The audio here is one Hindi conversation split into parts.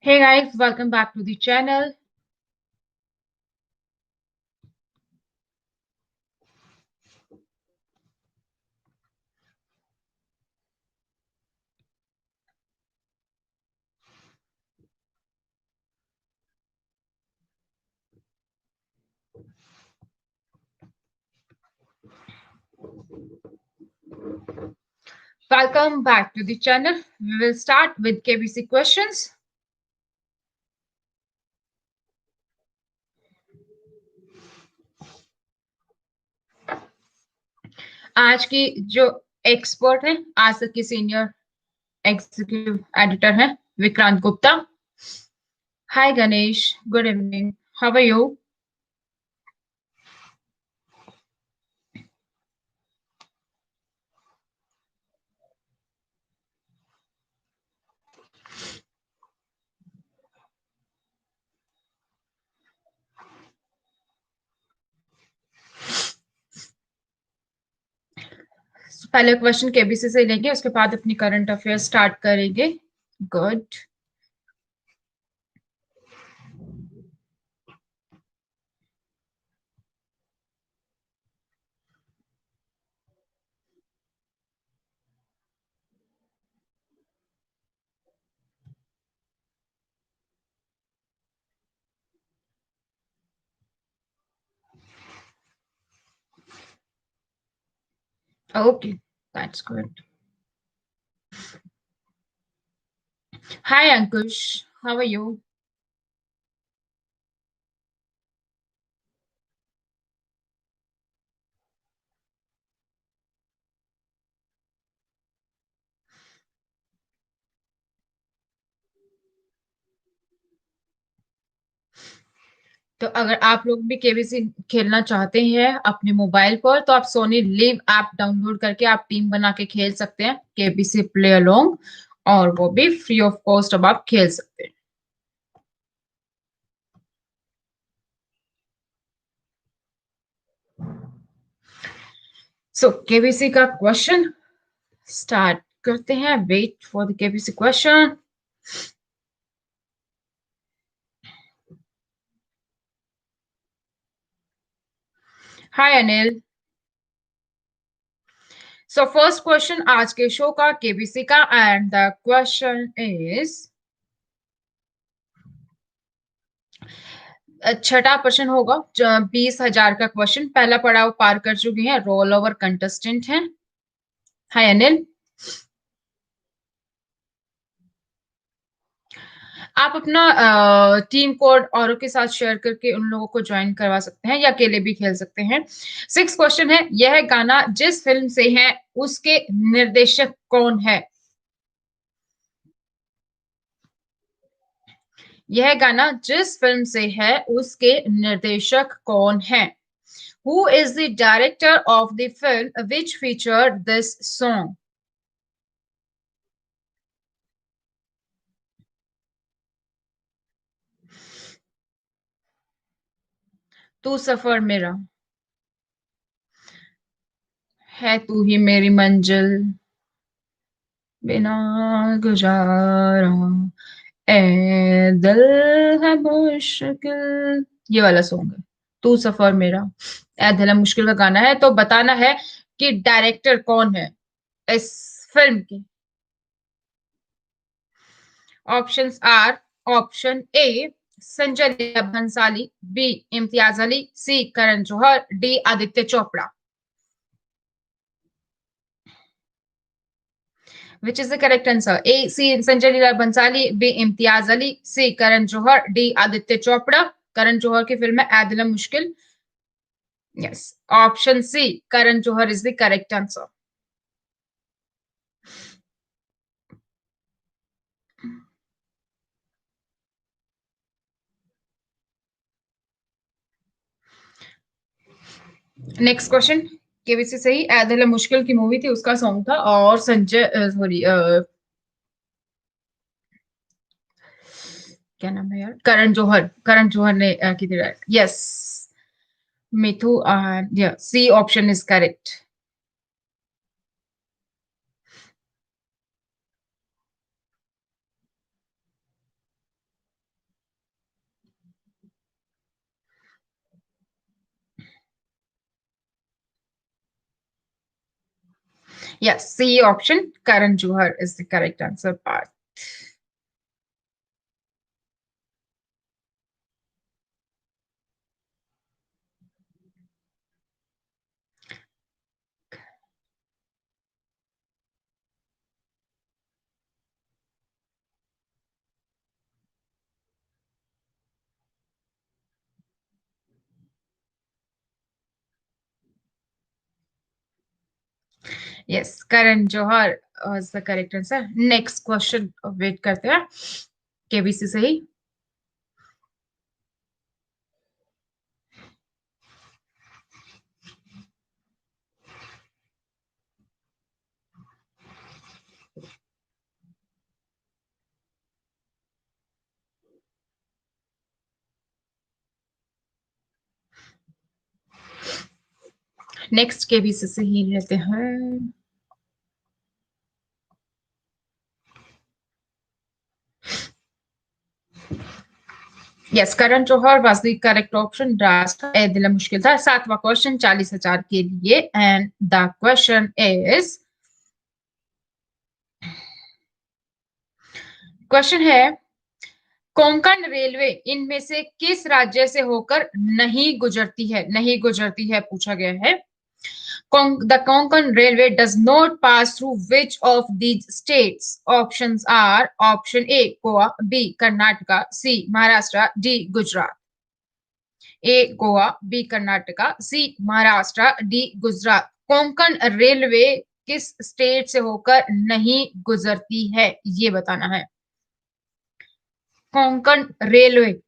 Hey guys, welcome back to the channel. Welcome back to the channel. We will start with KBC questions. आज की जो एक्सपर्ट है, आज तक के सीनियर एग्जीक्यूटिव एडिटर हैं Vikrant Gupta. Hi Ganesh, good evening, how are you? पहले क्वेश्चन केबीसी से लेंगे, उसके बाद अपनी करंट अफेयर स्टार्ट करेंगे. Good. Okay, that's good. Hi Ankush, how are you? तो अगर आप लोग भी केबीसी खेलना चाहते हैं अपने मोबाइल पर, तो आप सोनी लिव ऐप डाउनलोड करके आप टीम बना के खेल सकते हैं केबीसी प्ले अलोंग, और वो भी फ्री ऑफ कॉस्ट अब आप खेल सकते हैं. सो केबीसी का क्वेश्चन स्टार्ट करते हैं. Wait for the KBC question. Hi Anil. So first question आज के शो का केबीसी का, एंड द क्वेश्चन इज, छठा प्रश्न होगा. 20,000 का क्वेश्चन, पहला पड़ाव पार कर चुकी हैं, रोल ओवर कंटेस्टेंट हैं. हाय अनिल. आप अपना टीम कोड औरों के साथ शेयर करके उन लोगों को ज्वाइन करवा सकते हैं, या अकेले भी खेल सकते हैं. सिक्स क्वेश्चन है, यह गाना जिस फिल्म से है उसके निर्देशक कौन है? यह गाना जिस फिल्म से है उसके निर्देशक कौन है? Who is the director of the film which featured this song? तू सफर मेरा, है तू ही मेरी मंजिल, बिना गुजारा, ए दिल है मुश्किल, ये वाला सॉन्ग है. तू सफर मेरा, ए दिल है मुश्किल का गाना है. तो बताना है कि डायरेक्टर कौन है इस फिल्म की. Options are, option A Sanjay Leela Bhansali, B Imtiaz Ali, C Karan Johar, D Aditya Chopra. Which is the correct answer? A. C. Sanjay Leela Bhansali, B. Imtiaz Ali, C. Karan Johar, D. Aditya Chopra. Karan Johar की फिल्म है Ae Dil Hai Mushkil. Yes, option C Karan Johar is the correct answer. Next question KBC से ही. ए दिल है मुश्किल की मूवी थी, उसका सॉन्ग था, और संजय सॉरी क्या नाम है यार, करण जौहर ने की थी. Yes, Mithu. C option is correct. Yes, C option, Karan Johar is the correct answer part. Yes, Karan Johar was the correct answer. Next question wait करते हैं केबीसी से ही. नेक्स्ट केबीसी से ही लेते हैं. Yes, Karan Johar was the correct option. रास्ता ए दिल मुश्किल था. 7वां क्वेश्चन 40,000 के लिए and the question is, question है कोंकण रेलवे इनमें से किस राज्य से होकर नहीं गुजरती है. नहीं गुजरती है पूछा गया है. The Konkan Railway does not pass through which of these states? Options are option A Goa, B Karnataka, C Maharashtra, D Gujarat. A Goa, B Karnataka, C Maharashtra, D Gujarat. Konkan railway किस स्टेट से होकर नहीं गुजरती है ये बताना है. Konkan railway,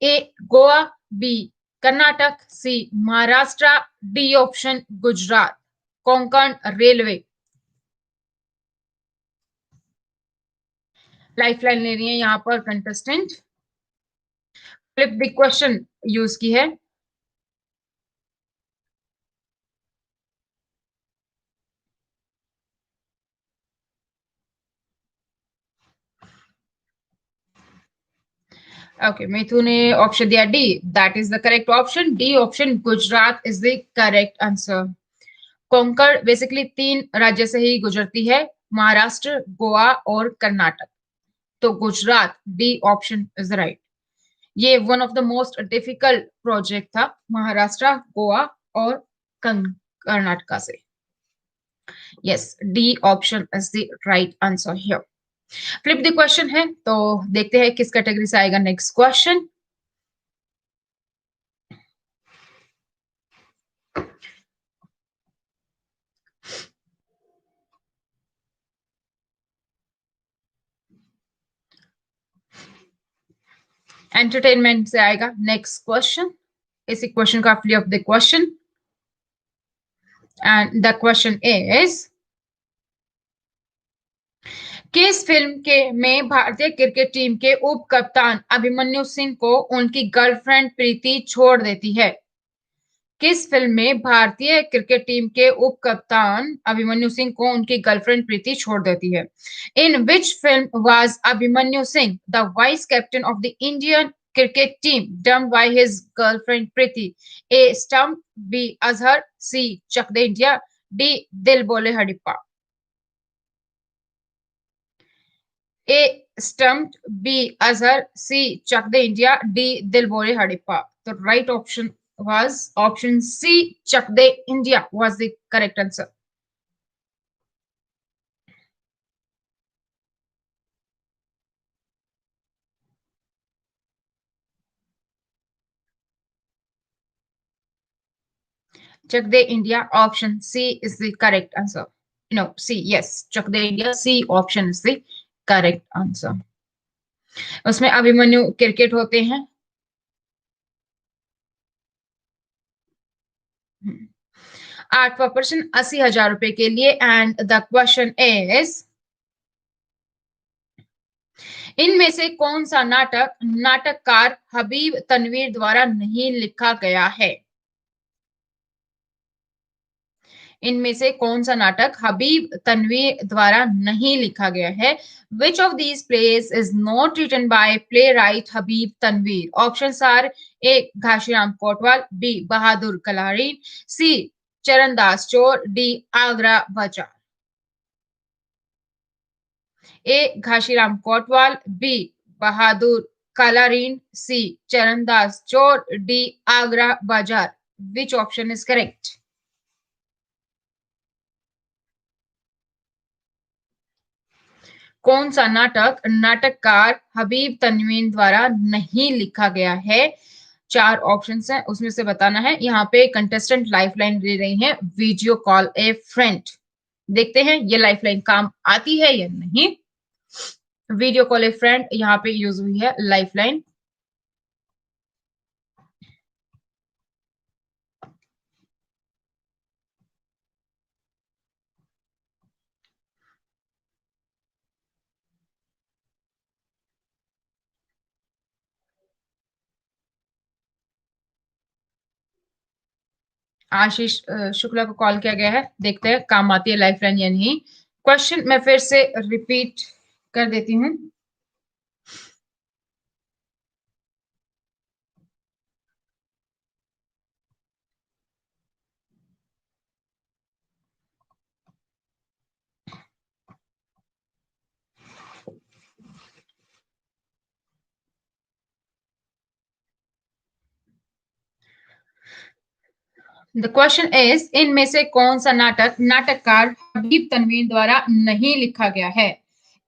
A Goa, B Karnataka, C Maharashtra, D option Gujarat. Konkan railway. Lifeline ले रही है यहाँ पर contestant. Flip the question use की है. ओके, मिथु ने ऑप्शन दिया D. That is the correct option. D option Gujarat is the correct answer. Konkan basically 3 राज्य से ही गुजरती है, महाराष्ट्र, गोवा और कर्नाटक. तो Gujarat, D option is right. ये one of the most difficult project था महाराष्ट्र, गोवा और कर्नाटका से. Yes, D option is the right answer here. Flip the question है तो देखते हैं किस कैटेगरी से आएगा नेक्स्ट क्वेश्चन. एंटरटेनमेंट से आएगा नेक्स्ट क्वेश्चन. इसी क्वेश्चन का flip the question and the question is, किस फिल्म के में भारतीय क्रिकेट टीम के उप कप्तान अभिमन्यु सिंह को उनकी गर्लफ्रेंड प्रीति छोड़ देती है. किस फिल्म में भारतीय क्रिकेट टीम के उप कप्तान अभिमन्यु सिंह को उनकी गर्लफ्रेंड प्रीति छोड़ देती है. In which film was Abhimanyu Singh the vice captain of the Indian cricket team dumped by his girlfriend Preeti. A stump, B Azhar, C Chak De India, D Dil Bole Hadippa. A stumped, B Azhar, C Chak De India, D Dil Bole Hadippa. तो right option was option C, Chak De India was the correct answer. Chak De India, option C is the correct answer. No, C, yes, Chak De India, C option is the correct answer. उसमें अभिमन्यु क्रिकेट होते हैं. 8वां प्रश्न 80,000 रुपए के लिए एंड द क्वेश्चन इज, इनमें से कौन सा नाटक नाटककार हबीब तनवीर द्वारा नहीं लिखा गया है. इनमें से कौन सा नाटक हबीब तनवीर द्वारा नहीं लिखा गया है. Which of these plays is not written by playwright Habib Tanvir. Options are A Ghashiram Kotwal, B Bahadur Kalari, C Charandas Chor, D Agra बाजार. ए घाशीराम कोतवाल, B Bahadur कलारीन, C Charandas Chor, D Agra Bazaar. Which option is correct? कौन सा नाटक नाटककार हबीब तनवीन द्वारा नहीं लिखा गया है? चार ऑप्शंस हैं, उसमें से बताना है। यहाँ पे कंटेस्टेंट लाइफलाइन दे रही है, वीडियो कॉल ए फ्रेंड। देखते हैं ये लाइफलाइन काम आती है या नहीं। वीडियो कॉल ए फ्रेंड यहाँ पे यूज हुई है लाइफलाइन। आशीष शुक्ला को कॉल किया गया है, देखते हैं काम आती है लाइफलाइन या नहीं। क्वेश्चन मैं फिर से रिपीट कर देती हूँ। द क्वेश्चन इज, इनमें से कौन सा नाटक नाटककार हबीब तनवीर द्वारा नहीं लिखा गया है?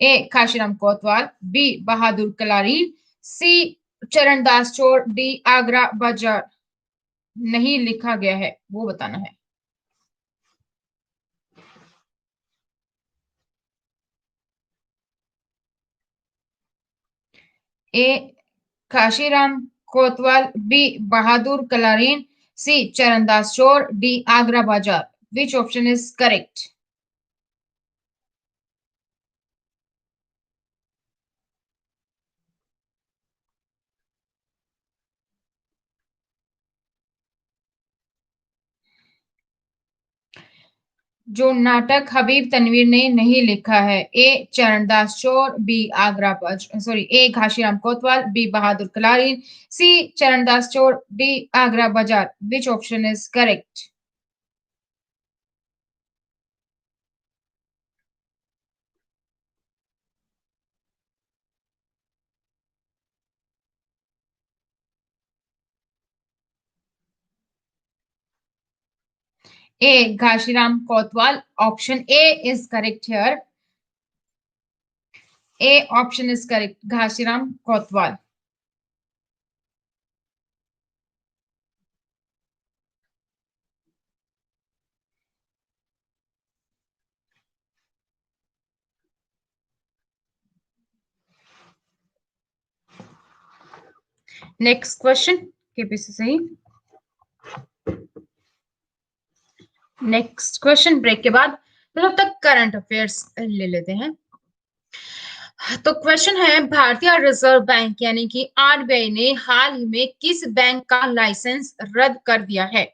ए काशीराम कोतवाल, बी बहादुर कलारीन, सी चरणदास चोर, डी आगरा बाजार। नहीं लिखा गया है वो बताना है। ए काशीराम कोतवाल, B Bahadur कलारीन, C Charandas Chor, D Agra Bazaar. Which option is correct? जो नाटक हबीब तनवीर ने नहीं लिखा है, ए चरणदास चोर, B Agra sorry A Ghashiram Kotwal, B Bahadur कलारीन, C Charandas Chor, D Agra Bazaar. Which option is correct? A Ghashiram Kotwal, option A is correct here. A option is correct, Ghashiram Kotwal. Next question के पीछे से ही नेक्स्ट क्वेश्चन ब्रेक के बाद, तो तब तक करंट अफेयर्स ले लेते हैं। तो क्वेश्चन है, भारतीय रिजर्व बैंक यानी कि आरबीआई ने हाल ही में किस बैंक का लाइसेंस रद्द कर दिया है?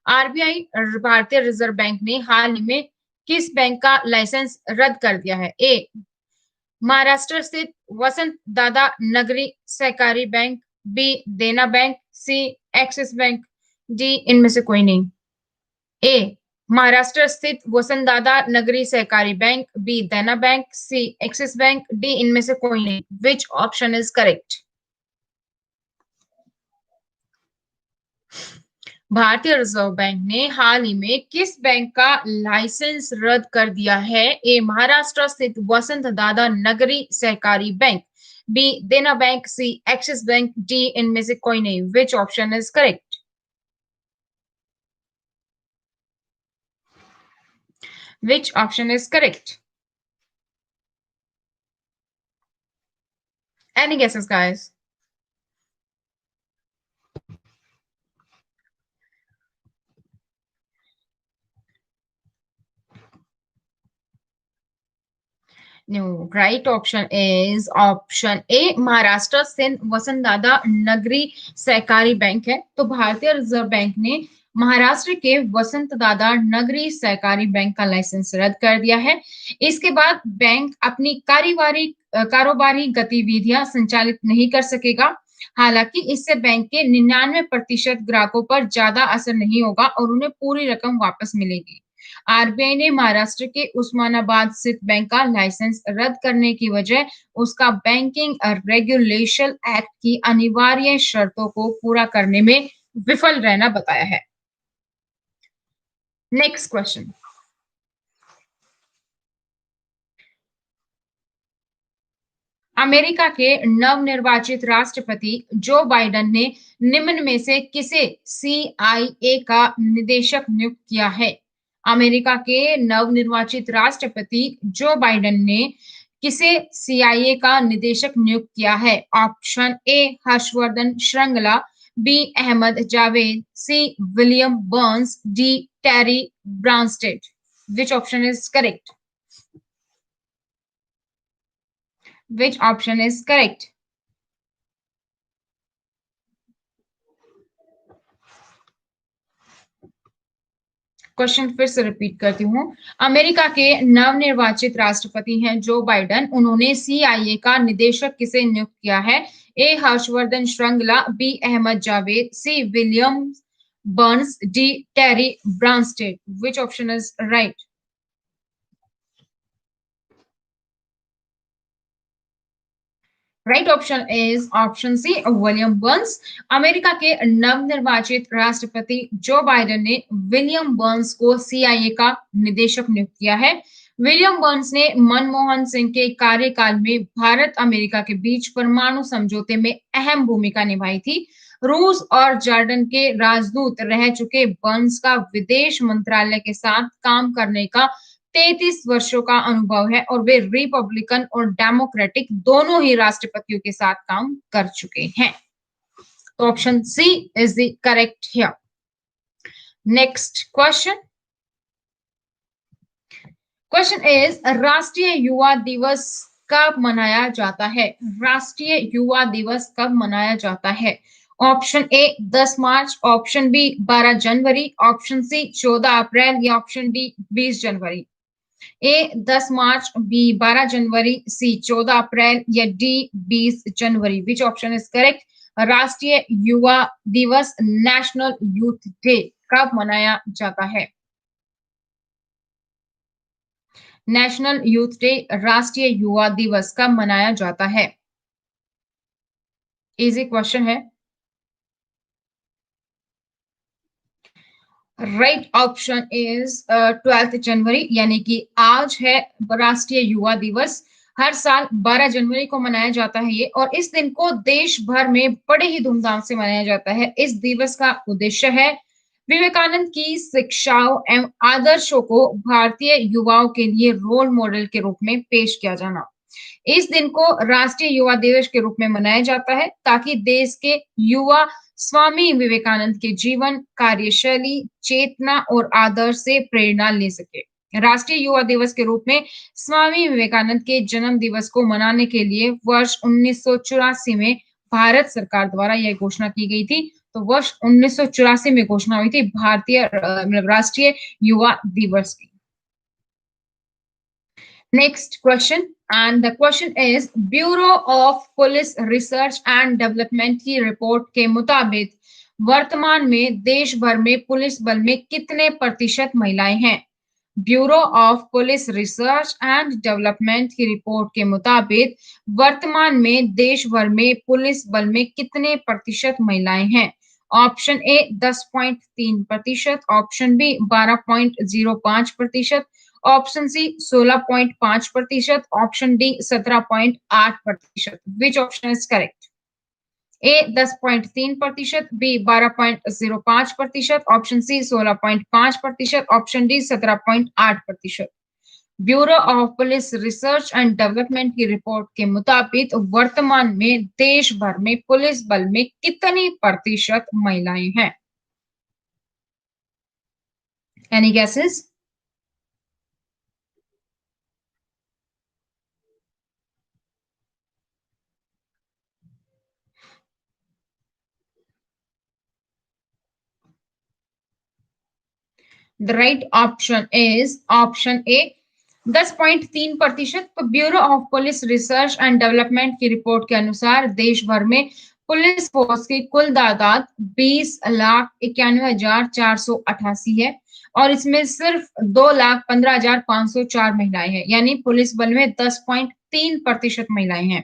आरबीआई भारतीय रिजर्व बैंक ने हाल ही में किस बैंक का लाइसेंस रद्द कर दिया है? ए महाराष्ट्र स्थित वसंत दादा नगरी सहकारी बैंक, बी देना बैंक, सी एक्सिस बैंक, डी इनमें से कोई नहीं। ए महाराष्ट्र स्थित वसंतदादा नगरी सहकारी बैंक, बी देना बैंक, सी एक्सिस बैंक, डी इनमें से कोई नहीं। विच ऑप्शन इज करेक्ट? भारतीय रिजर्व बैंक ने हाल ही में किस बैंक का लाइसेंस रद्द कर दिया है? ए महाराष्ट्र स्थित वसंत दादा नगरी सहकारी बैंक, बी देना बैंक, सी एक्सिस बैंक, डी इनमें से कोई नहीं। विच option is correct? Which option is correct? Any guesses, guys? No, right option is option A, Maharashtra स्थित वसंतदादा नगरी सहकारी बैंक है। तो भारतीय रिजर्व बैंक ने महाराष्ट्र के वसंतदादा नगरी सहकारी बैंक का लाइसेंस रद्द कर दिया है। इसके बाद बैंक अपनी कारोबारी गतिविधियां संचालित नहीं कर सकेगा। हालांकि इससे बैंक के 99% ग्राहकों पर ज्यादा असर नहीं होगा और उन्हें पूरी रकम वापस मिलेगी। आरबीआई ने महाराष्ट्र के उस्मानाबाद स्थित बैंक का लाइसेंस रद्द करने की वजह उसका बैंकिंग रेगुलेशन एक्ट की अनिवार्य शर्तों को पूरा करने में विफल रहना बताया है। नेक्स्ट क्वेश्चन, अमेरिका के नवनिर्वाचित राष्ट्रपति जो बाइडेन ने निम्न में से किसे सीआईए का निदेशक नियुक्त किया है? अमेरिका के नवनिर्वाचित राष्ट्रपति जो बाइडेन ने किसे सीआईए का निदेशक नियुक्त किया है? Option A Harshvardhan Shringla, B Ahmad Javed, C William Burns, D Terry Branstad. Which option is correct? Which option is correct? Question फिर से रिपीट करती हूँ। अमेरिका के नवनिर्वाचित राष्ट्रपति हैं जो बाइडेन, उन्होंने सीआईए का निदेशक किसे नियुक्त किया है? A Harshvardhan Shringla, B Ahmad Javed, C William Burns, D Terry Branstad. Which option is right? Right option is option C William Burns. America के नवनिर्वाचित राष्ट्रपति जो बाइडेन ने विलियम बर्न्स को सीआईए का निदेशक नियुक्त किया है। विलियम बर्न्स ने मनमोहन सिंह के कार्यकाल में भारत अमेरिका के बीच परमाणु समझौते में अहम भूमिका निभाई थी। रूस और जॉर्डन के राजदूत रह चुके बर्न्स का विदेश मंत्रालय के साथ काम करने का 33 वर्षों का अनुभव है और वे रिपब्लिकन और डेमोक्रेटिक दोनों ही राष्ट्रपतियों के साथ काम कर चुके हैं। तो option C is the correct here. Next question, question is राष्ट्रीय युवा दिवस कब मनाया जाता है? राष्ट्रीय युवा दिवस कब मनाया जाता है? Option A 10 March, option B 12 जनवरी, ऑप्शन सी 14 अप्रैल या ऑप्शन डी 20 जनवरी। ए 10 मार्च, बी 12 जनवरी, सी 14 अप्रैल या डी 20 जनवरी। Which option is correct? राष्ट्रीय युवा दिवस, नेशनल यूथ डे कब मनाया जाता है? नेशनल यूथ डे, राष्ट्रीय युवा दिवस कब मनाया जाता है? इजी क्वेश्चन है। राइट ऑप्शन इज 12 जनवरी, यानी कि आज है राष्ट्रीय युवा दिवस। हर साल 12 जनवरी को मनाया जाता है ये, और इस दिन को देश भर में बड़े ही धूमधाम से मनाया जाता है। इस दिवस का उद्देश्य है विवेकानंद की शिक्षाओं एवं आदर्शों को भारतीय युवाओं के लिए रोल मॉडल के रूप में पेश किया जाना। इस दिन को राष्ट्रीय युवा दिवस के रूप में मनाया जाता है ताकि देश के युवा स्वामी विवेकानंद के जीवन, कार्यशैली, चेतना और आदर्श से प्रेरणा ले सके। राष्ट्रीय युवा दिवस के रूप में स्वामी विवेकानंद के जन्म दिवस को मनाने के लिए वर्ष 1984 में भारत सरकार द्वारा यह घोषणा की गई थी। तो वर्ष 1984 में घोषणा हुई थी भारतीय राष्ट्रीय युवा दिवस की। Next question, and the question is bureau of police research and development की रिपोर्ट के मुताबिक वर्तमान में देश भर में पुलिस बल में कितने प्रतिशत महिलाएं हैं? Bureau of police research and development की रिपोर्ट के मुताबिक वर्तमान में देश भर में पुलिस बल में कितने प्रतिशत महिलाएं हैं? Option A 10.3%, option B 12.05%, option C 16.5%, option D 17.8%। Which option is correct? A 10.3%, B 12.05%, option C 16.5%, option D 17.8%। Bureau of police research and development की रिपोर्ट के मुताबिक वर्तमान में देश भर में पुलिस बल में कितनी प्रतिशत महिलाएं हैं? Any guesses? The right option is option A 10.3%। Bureau of police research and development की रिपोर्ट के अनुसार देश भर में पुलिस फोर्स की कुल तादाद 20,91,488 है और इसमें सिर्फ 2,15,504 महिलाएं हैं, यानी पुलिस बल में 10.3% महिलाएं हैं।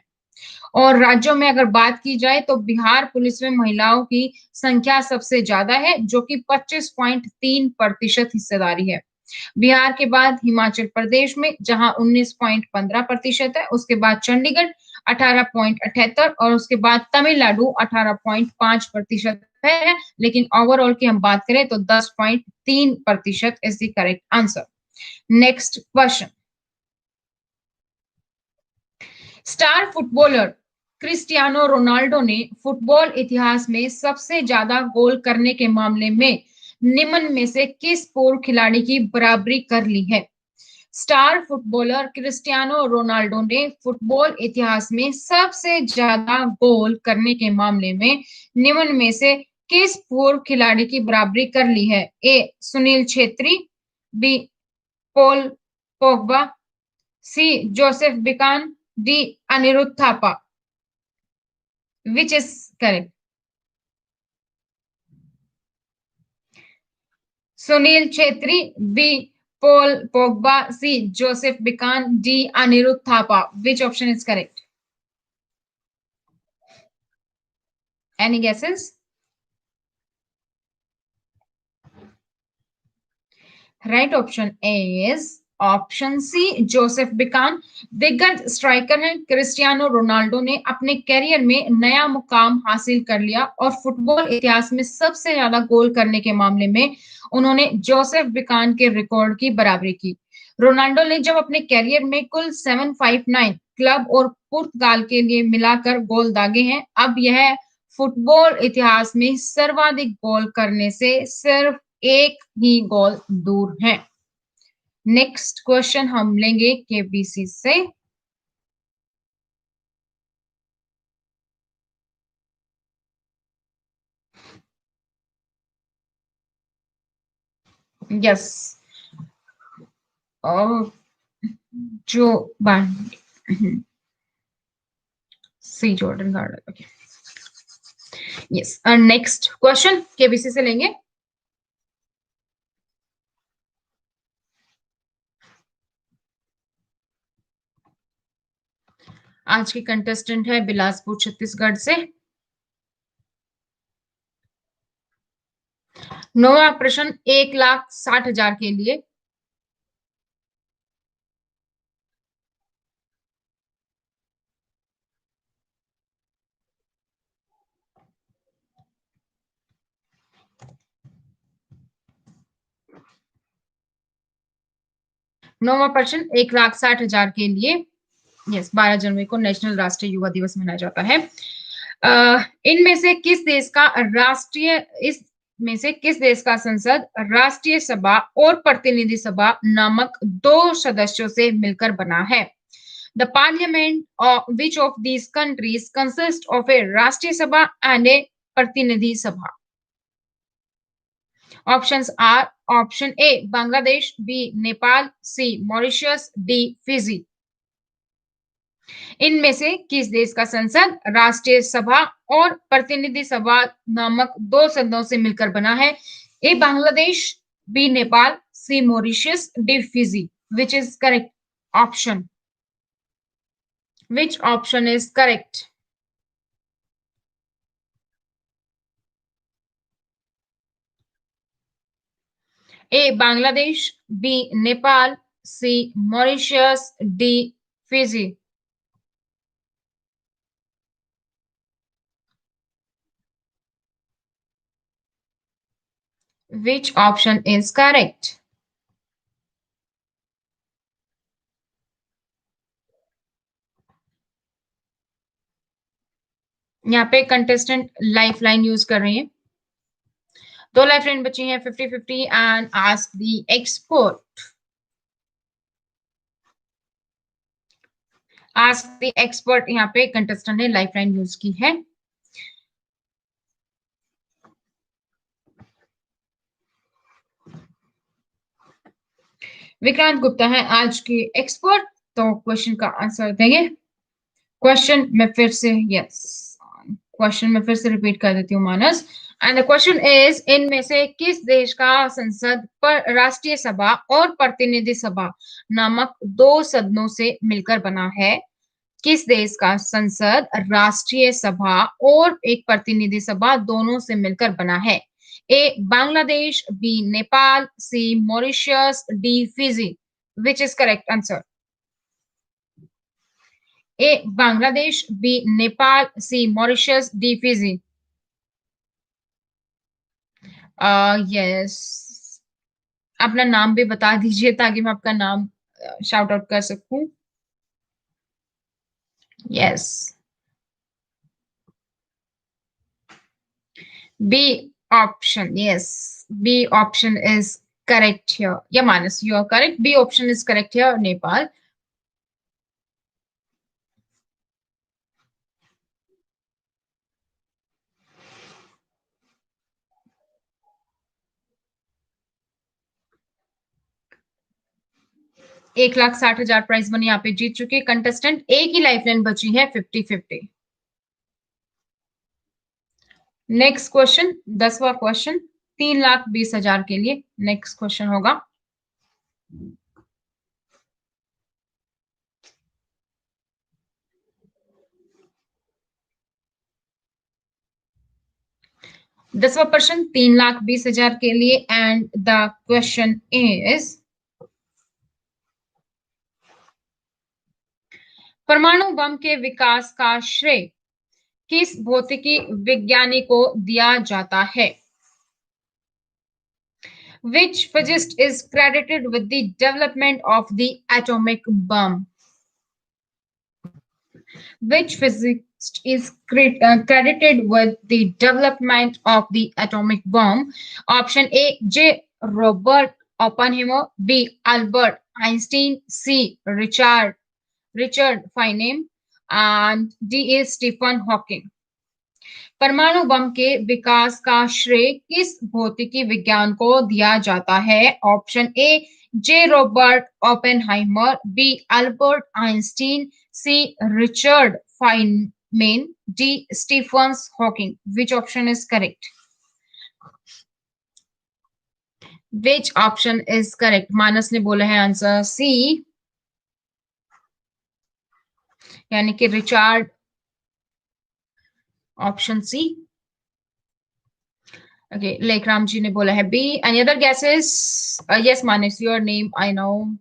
और राज्यों में अगर बात की जाए तो बिहार पुलिस में महिलाओं की संख्या सबसे ज्यादा है, जो कि 25.3% हिस्सेदारी है। बिहार के बाद हिमाचल प्रदेश में जहां 19.15% है, उसके बाद चंडीगढ़ 18.78 और उसके बाद तमिलनाडु 18.5% है। लेकिन ओवरऑल की हम बात करें तो 10.3% is the correct answer. Next question, star footballer Cristiano Ronaldo ने फुटबॉल इतिहास में सबसे ज्यादा गोल करने के मामले में निम्न में से किस पूर्व खिलाड़ी की बराबरी कर ली है? स्टार फुटबॉलर क्रिस्टियानो रोनाल्डो ने फुटबॉल इतिहास में सबसे ज्यादा गोल करने के मामले में निम्न में से किस पूर्व खिलाड़ी की बराबरी कर ली है? A Sunil Chhetri, B Paul Pogba, C Josef Bican, D Anirudh Thapa. Which is correct? Sunil Chhetri, B Paul Pogba, C Josef Bican, D Anirudh Thapa. Which option is correct? Any guesses? Right option is option C Josef Bican. दिग्गज स्ट्राइकर हैं क्रिस्टियानो रोनाल्डो ने अपने करियर में नया मुकाम हासिल कर लिया और फुटबॉल इतिहास में सबसे ज्यादा गोल करने के मामले में उन्होंने जोसेफ बिकान के रिकॉर्ड की बराबरी की। रोनाल्डो ने जब अपने करियर में कुल 759 क्लब और पुर्तगाल के लिए मिलाकर गोल दागे हैं, अब यह फुटबॉल इतिहास में सर्वाधिक गोल करने से सिर्फ एक ही गोल दूर है। नेक्स्ट क्वेश्चन हम लेंगे केबीसी से। यस, और जो C Jordan Garden. Okay, yes, next question KBC से लेंगे। आज की कंटेस्टेंट है बिलासपुर छत्तीसगढ़ से। नौवां प्रश्न 1,60,000 के लिए। नौवां प्रश्न 1,60,000 के लिए। यस, 12 जनवरी को नेशनल राष्ट्रीय युवा दिवस मनाया जाता है। इनमें से किस देश का राष्ट्रीय इस में से किस देश का संसद राष्ट्रीय सभा और प्रतिनिधि सभा नामक दो सदस्यों से मिलकर बना है? The parliament of which of these countries consist of a Rashtriya Sabha and a Pratinidhi Sabha? Options are option A Bangladesh, B Nepal, C Mauritius, D Fiji. इनमें से किस देश का संसद राष्ट्रीय सभा और प्रतिनिधि सभा नामक दो सदनों से मिलकर बना है? A Bangladesh, B Nepal, C Mauritius, D Fiji. Which is correct option? Which option is correct? A Bangladesh, B Nepal, C Mauritius, D Fiji. Which option is correct? यहाँ पे कंटेस्टेंट लाइफ लाइन यूज कर रही है। दो लाइफ लाइन बची हैं 50-50 and ask the expert. Ask the expert, यहाँ पे कंटेस्टेंट ने लाइफ लाइन यूज की है। विक्रांत गुप्ता है आज के एक्सपर्ट, तो क्वेश्चन का आंसर देंगे। क्वेश्चन में फिर से रिपीट कर देती हूँ मानस। एंड द क्वेश्चन इज, इनमें से किस देश का संसद पर राष्ट्रीय सभा और प्रतिनिधि सभा नामक दो सदनों से मिलकर बना है? किस देश का संसद राष्ट्रीय सभा और एक प्रतिनिधि सभा दोनों से मिलकर बना है? A Bangladesh, B Nepal, C Mauritius, D Fiji. Which is correct answer? A Bangladesh, B Nepal, C Mauritius, D Fiji. Yes, अपना नाम भी बता दीजिए ताकि मैं आपका नाम शाउट आउट कर सकूं। Yes, B option. Yes, B option is correct here. Yeah, Manas, you are correct. B option is correct here, Nepal. ₹1,60,000 prize money यहाँ पे जीत चुके कंटेस्टेंट। एक ही लाइफलाइन बची है 50-50। नेक्स्ट क्वेश्चन, 10वां क्वेश्चन, 3,20,000 के लिए नेक्स्ट क्वेश्चन होगा। दसवां प्रश्न 3,20,000 के लिए एंड द क्वेश्चन इज, परमाणु बम के विकास का श्रेय किस भौतिकी विज्ञानी को दिया जाता है? Which physicist is credited with the development of the atomic bomb? Which physicist is credited with the development of the atomic bomb? Option A, J. Robert Oppenheimer, B. Albert Einstein, C. Richard Feynman, and D is Stephen Hawking. परमाणु बम के विकास का श्रेय किस भौतिकी विज्ञान को दिया जाता है? Option A, J Robert Oppenheimer, B Albert Einstein, C Richard Feynman, D Stephen Hawking. Which option is correct? Which option is correct? Manas ने बोला है आंसर सी, यानी कि Richard, option C. Okay, Lekram ji ne bola hai B. Any other guesses? Yes, Manis, your name I know.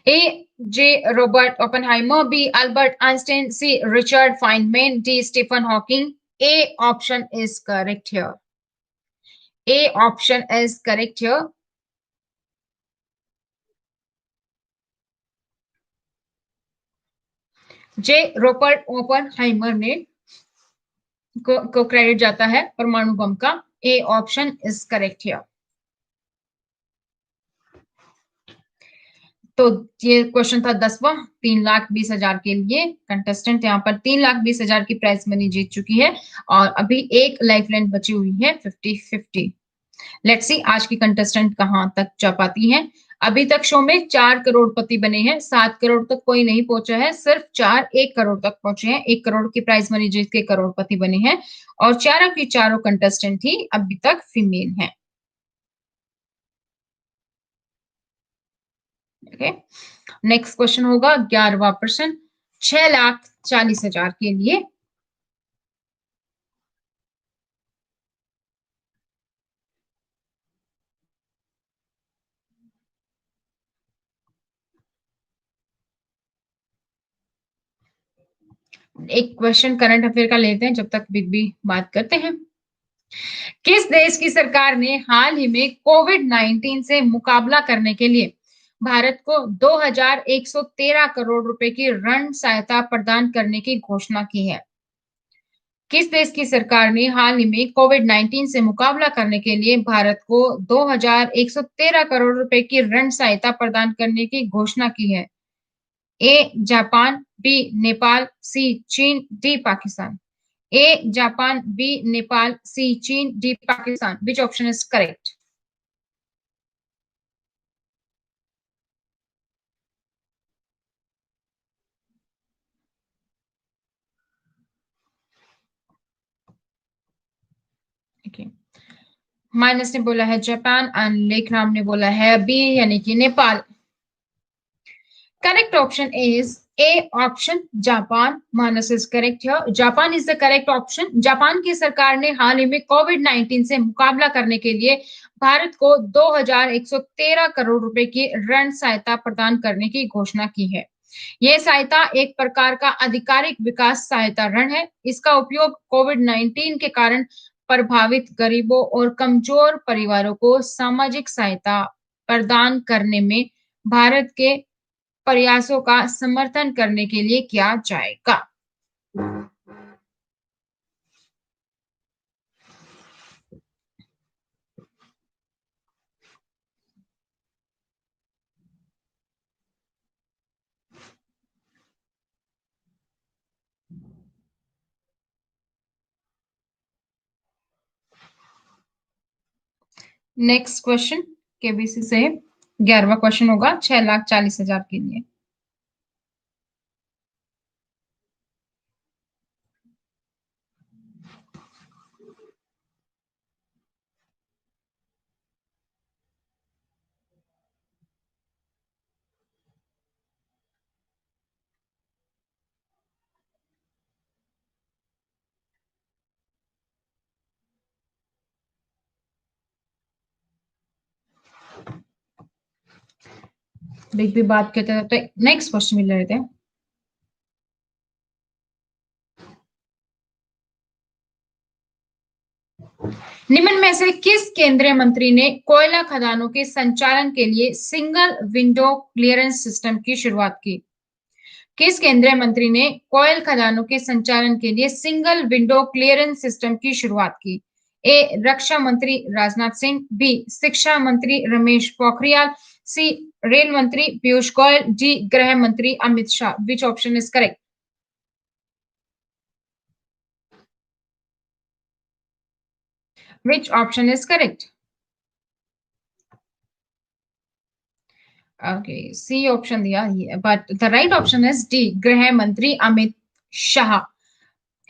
A. J. Robert Oppenheimer, B. Albert Einstein, C. Richard Feynman, D. Stephen Hawking. A option is correct here. A option is correct here. J Robert Oppenheimer ने को क्रेडिट जाता है परमाणु बम का। ए ऑप्शन इज करेक्ट हियर। तो ये क्वेश्चन था 10वां, 3,20,000 के लिए। कंटेस्टेंट यहाँ पर 3,20,000 की प्राइज मनी जीत चुकी है और अभी एक लाइफ लाइन बची हुई है 50-50। लेट्स सी आज की कंटेस्टेंट कहां तक जा पाती हैं। अभी तक शो में 4 करोड़पति बने हैं, 7 करोड़ तक कोई नहीं पहुंचा है, सिर्फ 4 1 करोड़ तक पहुंचे हैं। 1 करोड़ की प्राइज मनी जीत के करोड़पति बने हैं और चारों की चारों कंटेस्टेंट ही अभी तक फीमेल हैं। ओके, नेक्स्ट क्वेश्चन होगा 11वां प्रश्न, 6,40,000 के लिए। एक क्वेश्चन करंट अफेयर का लेते हैं जब तक बिग बी बात करते हैं। किस देश की सरकार ने हाल ही में कोविड-19 से मुकाबला करने के लिए भारत को 2,113 करोड़ रुपए की ऋण सहायता प्रदान करने की घोषणा की है? किस देश की सरकार ने हाल ही में कोविड-19 से मुकाबला करने के लिए भारत को 2,113 करोड़ रुपए की ऋण सहायता प्रदान करने की घोषणा की है? A Japan, B Nepal, C चीन, D Pakistan. A Japan, B Nepal, C चीन, D Pakistan. Which option is correct? Manas ने बोला है जापान एंड लेखराम ने बोला है बी यानी कि Nepal. Correct option is A option Japan. Manas is correct here. Japan is the correct option. Japan की सरकार ने हाल ही में कोविड-19 से मुकाबला करने के लिए भारत को 2,113 करोड़ रुपए की ऋण सहायता प्रदान करने की घोषणा की है। यह सहायता एक प्रकार का आधिकारिक विकास सहायता ऋण है। इसका उपयोग कोविड-19 के कारण प्रभावित गरीबों और कमजोर परिवारों को सामाजिक सहायता प्रदान करने में भारत के प्रयासों का समर्थन करने के लिए किया जाएगा। नेक्स्ट क्वेश्चन केबीसी से 11वां क्वेश्चन होगा 6,40,000 के लिए। बिग भी बात करते हैं तो नेक्स्ट क्वेश्चन मिल रहे थे। निम्न में से किस केंद्रीय मंत्री ने कोयला खदानों के संचालन के लिए सिंगल विंडो क्लियरेंस सिस्टम की शुरुआत की? किस केंद्रीय मंत्री ने कोयल खदानों के संचालन के लिए सिंगल विंडो क्लियरेंस सिस्टम की शुरुआत की? ए रक्षा मंत्री राजनाथ सिंह, बी शिक्षा मंत्री रमेश पोखरियाल, सी रेल मंत्री पीयूष गोयल, डी गृह मंत्री अमित शाह। विच option is correct? Which option is correct? Okay, C option दिया है, but the right option is D, गृह मंत्री अमित शाह।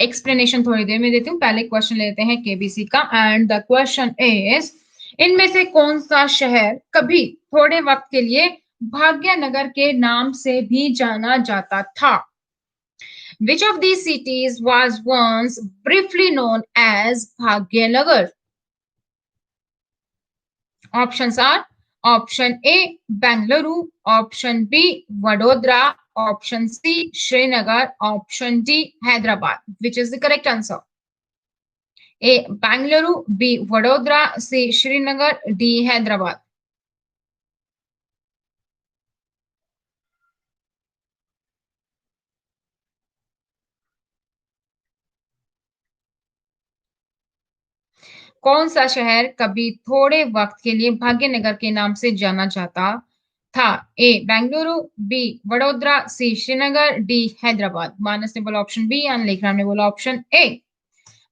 एक्सप्लेनेशन थोड़ी देर में देती हूँ, पहले क्वेश्चन लेते हैं केबीसी का एंड द क्वेश्चन इज इनमें से कौन सा शहर कभी थोड़े वक्त के लिए भाग्यनगर के नाम से भी जाना जाता था? Which of these cities was once briefly known as Bhagyanagar? Options are option A Bangalore, option B Vadodara, option C Srinagar, option D Hyderabad. Which is the correct answer? A Bangalore, B Vadodara, C Srinagar, D Hyderabad. कौन सा शहर कभी थोड़े वक्त के लिए भाग्यनगर के नाम से जाना जाता था? ए बेंगलुरु, बी वडोदरा, सी श्रीनगर, डी हैदराबाद। मानस ने बोला ऑप्शन बी एंड लेखराम ने बोला option A,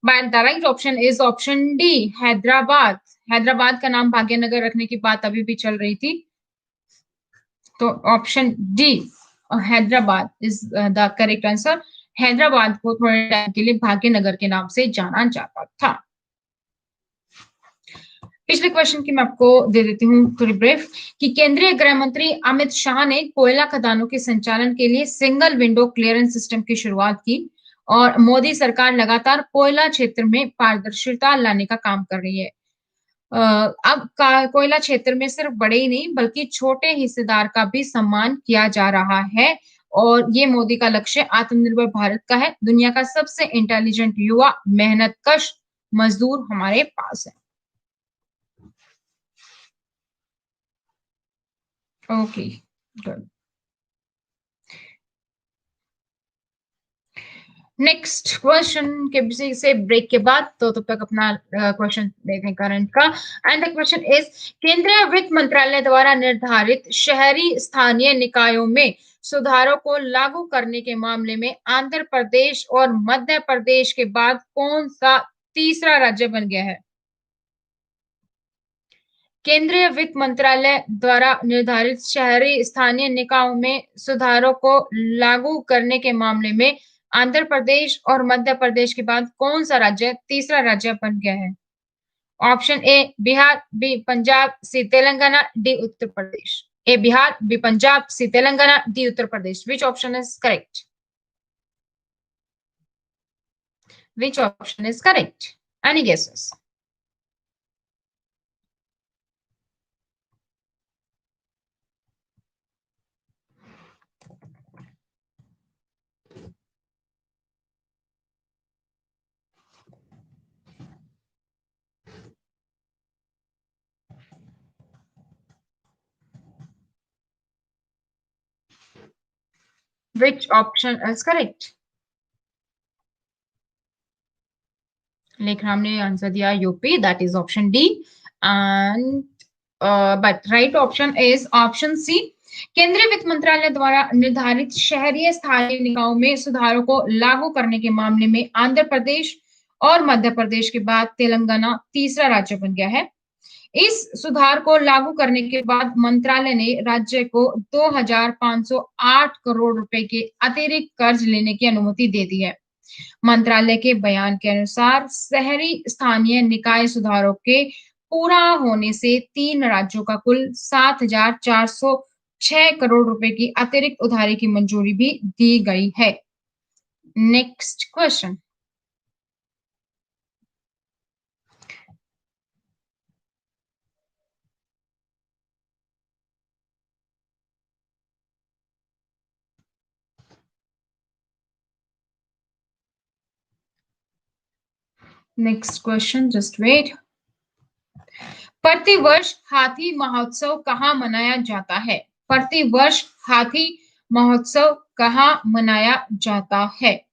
but the right option is option D Hyderabad. Hyderabad का नाम भाग्यनगर रखने की बात अभी भी चल रही थी, तो option D Hyderabad is the correct answer. Hyderabad को थोड़े टाइम के लिए भाग्यनगर के नाम से जाना जाता था। पिछले क्वेश्चन की मैं आपको दे देती हूँ थोड़ी ब्रीफ कि केंद्रीय गृह मंत्री अमित शाह ने कोयला खदानों के संचालन के लिए सिंगल विंडो क्लियरेंस सिस्टम की शुरुआत की और मोदी सरकार लगातार कोयला क्षेत्र में पारदर्शिता लाने का काम कर रही है। अब कोयला क्षेत्र में सिर्फ बड़े ही नहीं बल्कि छोटे हिस्सेदार का भी सम्मान किया जा रहा है और ये मोदी का लक्ष्य आत्मनिर्भर भारत का है। दुनिया का सबसे इंटेलिजेंट युवा मेहनतकश मजदूर हमारे पास है। Okay, good. नेक्स्ट क्वेश्चन के से ब्रेक के बाद तो तब तक अपना क्वेश्चन देखें करंट का एंड द क्वेश्चन इज केंद्रीय वित्त मंत्रालय द्वारा निर्धारित शहरी स्थानीय निकायों में सुधारों को लागू करने के मामले में आंध्र प्रदेश और मध्य प्रदेश के बाद कौन सा तीसरा राज्य बन गया है? केंद्रीय वित्त मंत्रालय द्वारा निर्धारित शहरी स्थानीय निकायों में सुधारों को लागू करने के मामले में आंध्र प्रदेश और मध्य प्रदेश के बाद कौन सा राज्य तीसरा राज्य बन गया है? Option A Bihar, B Punjab, C Telangana, D Uttar Pradesh. A Bihar, B Punjab, C Telangana, D Uttar Pradesh. Which option is correct? Which option is correct? Any guesses? Which option is correct? Lekhram ने आंसर दिया UP, that is option D. And but right option is option C. केंद्रीय वित्त मंत्रालय द्वारा निर्धारित शहरी स्थानीय निकायों में सुधारों को लागू करने के मामले में आंध्र प्रदेश और मध्य प्रदेश के बाद तेलंगाना तीसरा राज्य बन गया है। इस सुधार को लागू करने के बाद मंत्रालय ने राज्य को 2,508 करोड़ रुपए के अतिरिक्त कर्ज लेने की अनुमति दे दी है। मंत्रालय के बयान के अनुसार शहरी स्थानीय निकाय सुधारों के पूरा होने से 3 राज्यों का कुल 7,406 करोड़ रुपए की अतिरिक्त उधारी की मंजूरी भी दी गई है। Next question. Next question, just wait. प्रतिवर्ष हाथी महोत्सव कहाँ मनाया जाता है? प्रतिवर्ष हाथी महोत्सव कहाँ मनाया जाता है?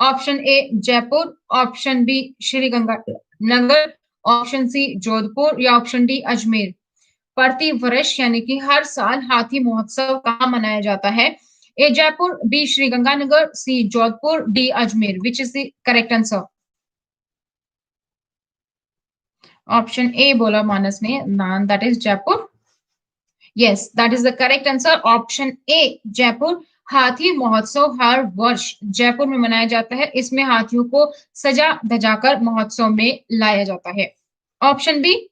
Option A Jaipur, option B Sriganganagar, option C Jodhpur या ऑप्शन डी अजमेर। प्रतिवर्ष यानी कि हर साल हाथी महोत्सव कहाँ मनाया जाता है? A Jaipur, B Sriganganagar, C Jodhpur, D Ajmer. Which is the correct answer? Option A बोला मानस ने, that is Jaipur. Yes, that is the correct answer. Option A Jaipur. हाथी महोत्सव हर वर्ष जयपुर में मनाया जाता है। इसमें हाथियों को सजा धजाकर महोत्सव में लाया जाता है। ऑप्शन बी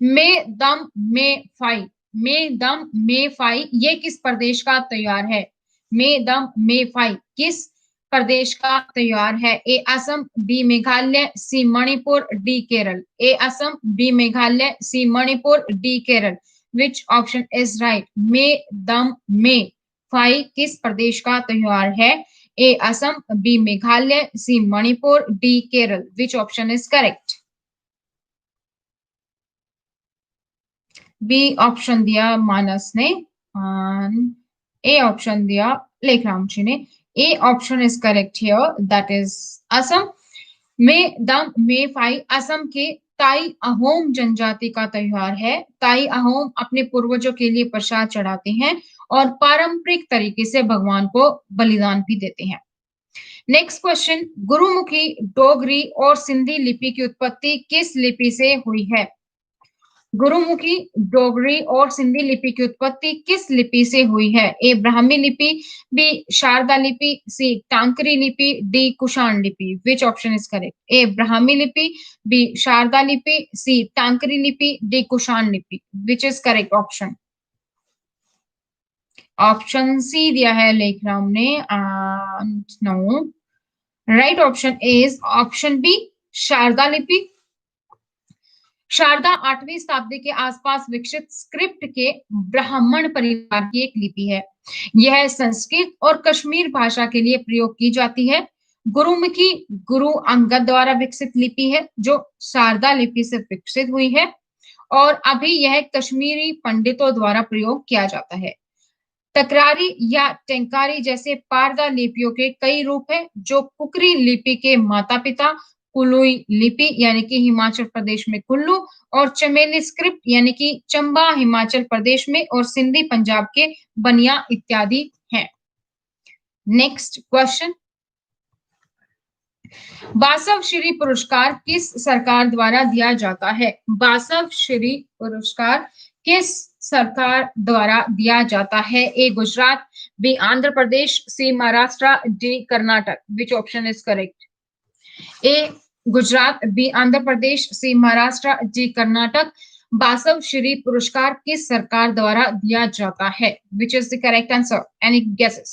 मे दम मे फाई। मे दम मे फाई ये किस प्रदेश का त्योहार है? मे दम मे फाई किस प्रदेश का त्योहार है? A Assam, B Meghalaya, C Manipur, D Kerala. A Assam, B Meghalaya, C Manipur, D Kerala. Which option is right? Me Dam Me Phi किस प्रदेश का त्योहार है? A Assam, B Meghalaya, C Manipur, D Kerala. Which option is correct? B option दिया मानस ने, ए ऑप्शन दिया लेखराम जी ने। A option is correct here, that is Assam. Me Dam Me phi Assam के ताई अहोम जनजाति का त्योहार है। ताई अहोम अपने पूर्वजों के लिए प्रसाद चढ़ाते हैं और पारंपरिक तरीके से भगवान को बलिदान भी देते हैं। Next question. गुरुमुखी, डोगरी और सिंधी लिपि की उत्पत्ति किस लिपि से हुई है? गुरुमुखी, डोगरी और सिंधी लिपि की उत्पत्ति किस लिपि से हुई है? ए ब्राह्मी लिपि, बी शारदा लिपि, सी टांकरी लिपि, डी कुषाण लिपि। Which option is correct? A Brahmi लिपि, बी शारदा लिपि, सी टांकरी लिपि, डी कुषाण लिपि। Which is correct option? Option C दिया है लेखराम ने। No, right option is option B Sharada लिपि। शारदा 8वीं शताब्दी के आसपास विकसित स्क्रिप्ट के ब्राह्मण परिवार की एक लिपि है। यह संस्कृत और कश्मीर भाषा के लिए प्रयोग की जाती है। गुरुमुखी गुरु अंगद द्वारा विकसित लिपि है जो शारदा लिपि से विकसित हुई है, और अभी यह कश्मीरी पंडितों द्वारा प्रयोग किया जाता है। तकरारी या टेंकारी जैसे पारदा लिपियों के कई रूप हैं जो कुकरी लिपि के माता पिता, कुलुई लिपि यानी कि हिमाचल प्रदेश में कुल्लू, और चमेली स्क्रिप्ट यानी कि चंबा हिमाचल प्रदेश में, और सिंधी पंजाब के बनिया इत्यादि हैं। Next question. बासव श्री पुरस्कार किस सरकार द्वारा दिया जाता है? बासव श्री पुरस्कार किस सरकार द्वारा दिया जाता है? A Gujarat, B Andhra Pradesh, C Maharashtra, D Karnataka. Which option is correct? A Gujarat, B Andhra Pradesh, C Maharashtra, D Karnataka. Basava Shri पुरस्कार किस सरकार द्वारा दिया जाता है? Which is the correct answer? Any guesses?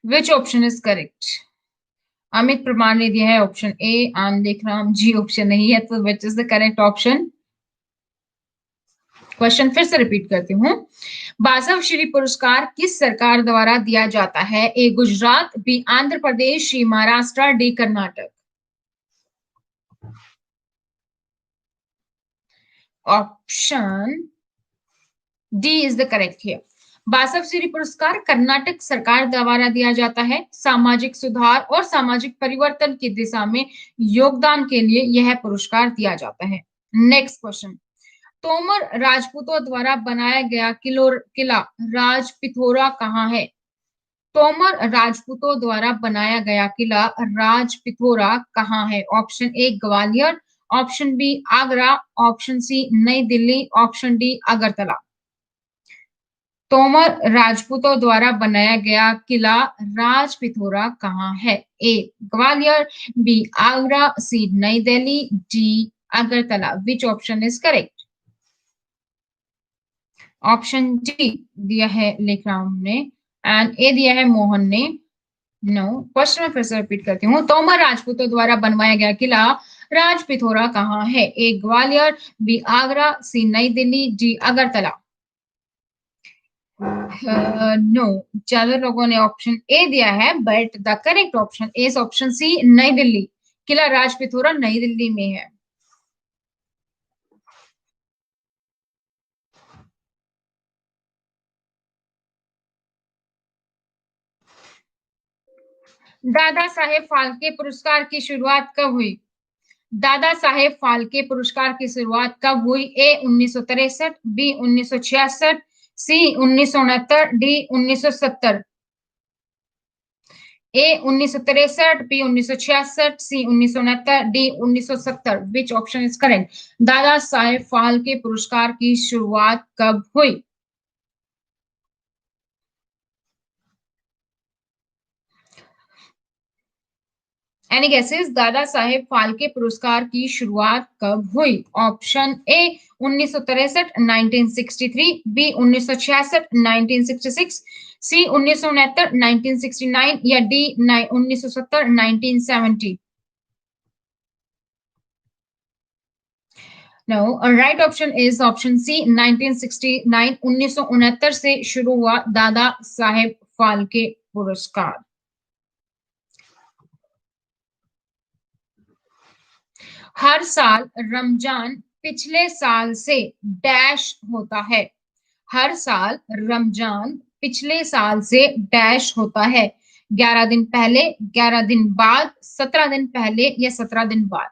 Which option is correct? Amit Parmar ने दिया है ऑप्शन ए, आन लेखराम जी ऑप्शन नहीं है, तो विच is the correct option? Question फिर से रिपीट करती हूँ। बासव श्री पुरस्कार किस सरकार द्वारा दिया जाता है? A Gujarat, B Andhra Pradesh, C Maharashtra, D Karnataka. Option D is the correct here. Basava Shri पुरस्कार कर्नाटक सरकार द्वारा दिया जाता है। सामाजिक सुधार और सामाजिक परिवर्तन की दिशा में योगदान के लिए यह पुरस्कार दिया जाता है। Next question. तोमर राजपूतों द्वारा बनाया गया किला राज पिथोरा कहाँ है? तोमर राजपूतों द्वारा बनाया गया किला राज पिथोरा कहाँ है? Option A Gwalior, option B Agra, option C New Delhi, option D Agartala. Tomar राजपूतों द्वारा बनाया गया किला राज पिथोरा कहाँ है? A Gwalior, B Agra, C New Delhi, D Agartala. Which option is correct? Option D दिया है लेखराम ने एंड ए दिया है मोहन ने। नो, क्वेश्चन में फिर से रिपीट करती हूँ। तोमर राजपूतों द्वारा बनवाया गया किला राज पिथोरा कहाँ है? A Gwalior, B Agra, C New Delhi, D Agartala. No, ज्यादा लोगों ने ऑप्शन ए दिया है, but the correct option is option C New Delhi. किला राज पिथोरा नई दिल्ली में है। दादा साहेब फाल्के पुरस्कार की शुरुआत कब हुई? दादा साहेब फाल्के पुरस्कार की शुरुआत कब हुई? A 1963, B 1966, C 1969, D 1970। A 1963, B 1966, C 1969, D 1970। Which option is correct? Dada Saheb Phalke पुरस्कार की शुरुआत कब हुई? Any guesses? दादा साहेब फाल्के पुरस्कार की शुरुआत कब हुई? ऑप्शन ए 1963, 1963, बी 1966, 1966, सी 1969, 1969 या D 1970, 1970। No, right option is option C 1969। 1969 से शुरू हुआ दादा साहेब फाल्के पुरस्कार। हर साल रमजान पिछले साल से डैश होता है। हर साल रमजान पिछले साल से डैश होता है। 11 दिन पहले, 11 दिन बाद, 17 दिन पहले या 17 दिन बाद।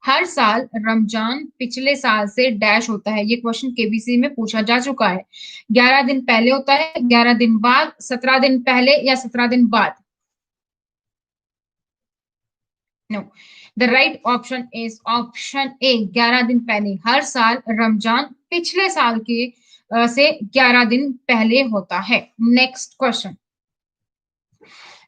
हर साल रमजान पिछले साल से डैश होता है। ये क्वेश्चन केबीसी में पूछा जा चुका है। 11 दिन पहले होता है, 11 दिन बाद, 17 दिन पहले या 17 दिन बाद। No, the right option is option A 11 दिन पहले। हर साल रमजान पिछले साल के से 11 दिन पहले होता है। Next question.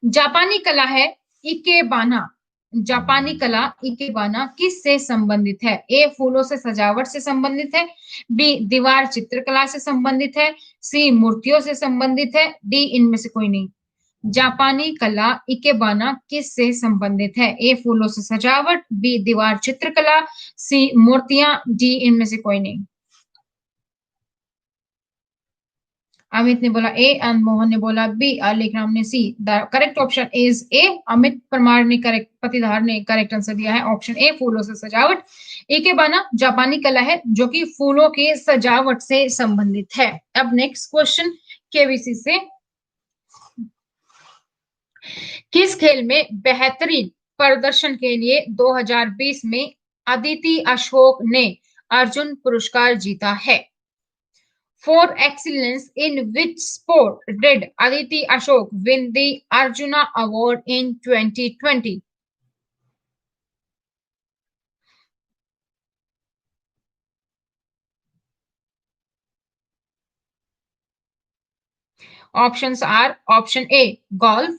जापानी कला है इकेबाना। जापानी कला इकेबाना किससे संबंधित है? ए फूलों से सजावट से संबंधित है, बी दीवार चित्रकला से संबंधित है, सी मूर्तियों से संबंधित है, डी इनमें से कोई नहीं। जापानी कला इकेबाना किससे संबंधित है? ए फूलों से सजावट, बी दीवार चित्रकला, सी मूर्तियां, डी इनमें से कोई नहीं। अमित ने बोला ए एंड मोहन ने बोला बी, लेखराम ने C. The correct option is A. Amit Parmar ने करेक्ट, पतिधार ने करेक्ट आंसर दिया है ऑप्शन ए फूलों से सजावट। इकेबाना जापानी कला है जो कि फूलों के सजावट से संबंधित है। अब नेक्स्ट क्वेश्चन केबीसी से। किस खेल में बेहतरीन प्रदर्शन के लिए 2020 में अदिति अशोक ने अर्जुन पुरस्कार जीता है? For excellence in which sport did Aditi Ashok win the Arjuna Award in 2020? Options are option A, golf,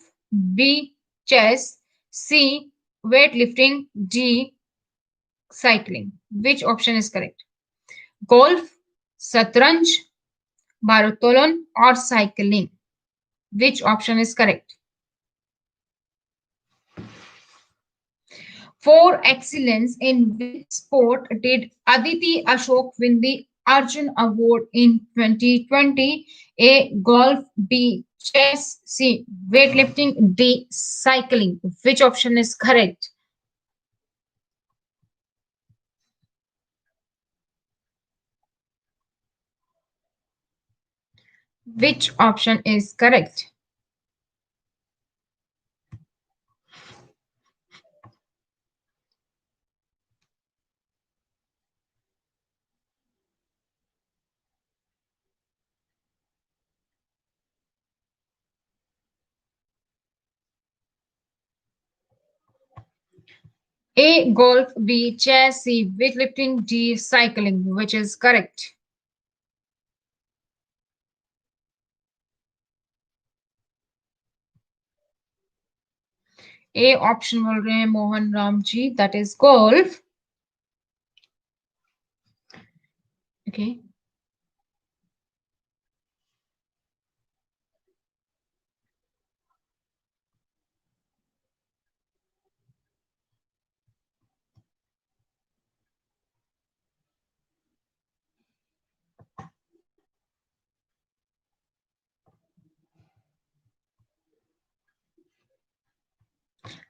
B, chess, C, weightlifting, D, cycling. Which option is correct? Golf, शतरंज, भारोत्तोलन or cycling? Which option is correct? For excellence in which sport did Aditi Ashok win the Arjun Award in 2020? A, golf, B, chess, C, weightlifting, D, cycling. Which option is correct? Which option is correct? A, golf, B, chess, C, weightlifting, D, cycling. Which is correct? A option बोल रहे हैं Mohan Ram ji, that is golf. Okay,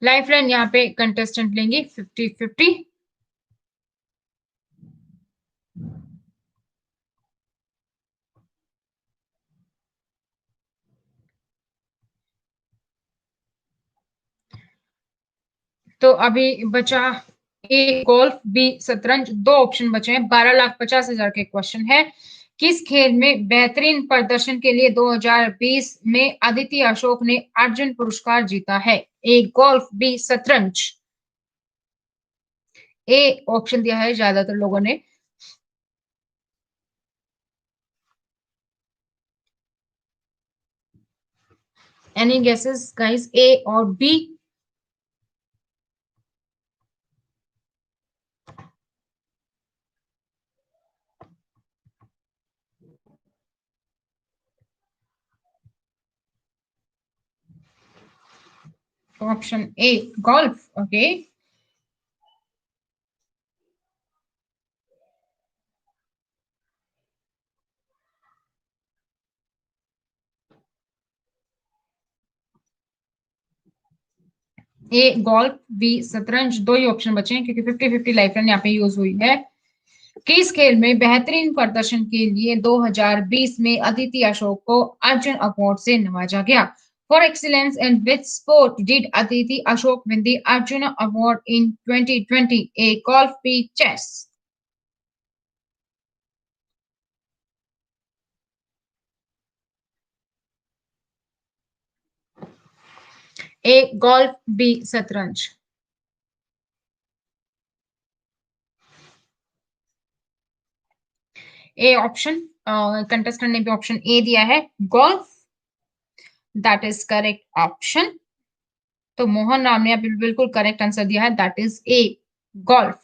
life line यहाँ पे कंटेस्टेंट लेंगे 50-50. तो अभी बचा ए गोल्फ, बी शतरंज. दो ऑप्शन बचे हैं. 12,50,000 के क्वेश्चन है. किस खेल में बेहतरीन प्रदर्शन के लिए 2020 में अदिति अशोक ने अर्जुन पुरस्कार जीता है? ए गोल्फ, बी शतरंज. ए ऑप्शन दिया है ज्यादातर लोगों ने. एनी गेसेस गाइस, ए और B? Option A, golf. Okay. A golf, B शतरंज. दो ही ऑप्शन बचे हैं क्योंकि 50-50 लाइफ लाइन यहाँ पे यूज हुई है. किस खेल में बेहतरीन प्रदर्शन के लिए 2020 में अदिति अशोक को अर्जुन अवार्ड से नवाजा गया? For excellence in which sport did Aditi Ashok win the Arjuna award in 2020? A golf, B chess. A golf, B शतरंज. ए ऑप्शन, कंटेस्टेंट ने भी ऑप्शन ए दिया है golf. That is correct option. तो मोहन राम ने बिल्कुल करेक्ट आंसर दिया है. That is a golf.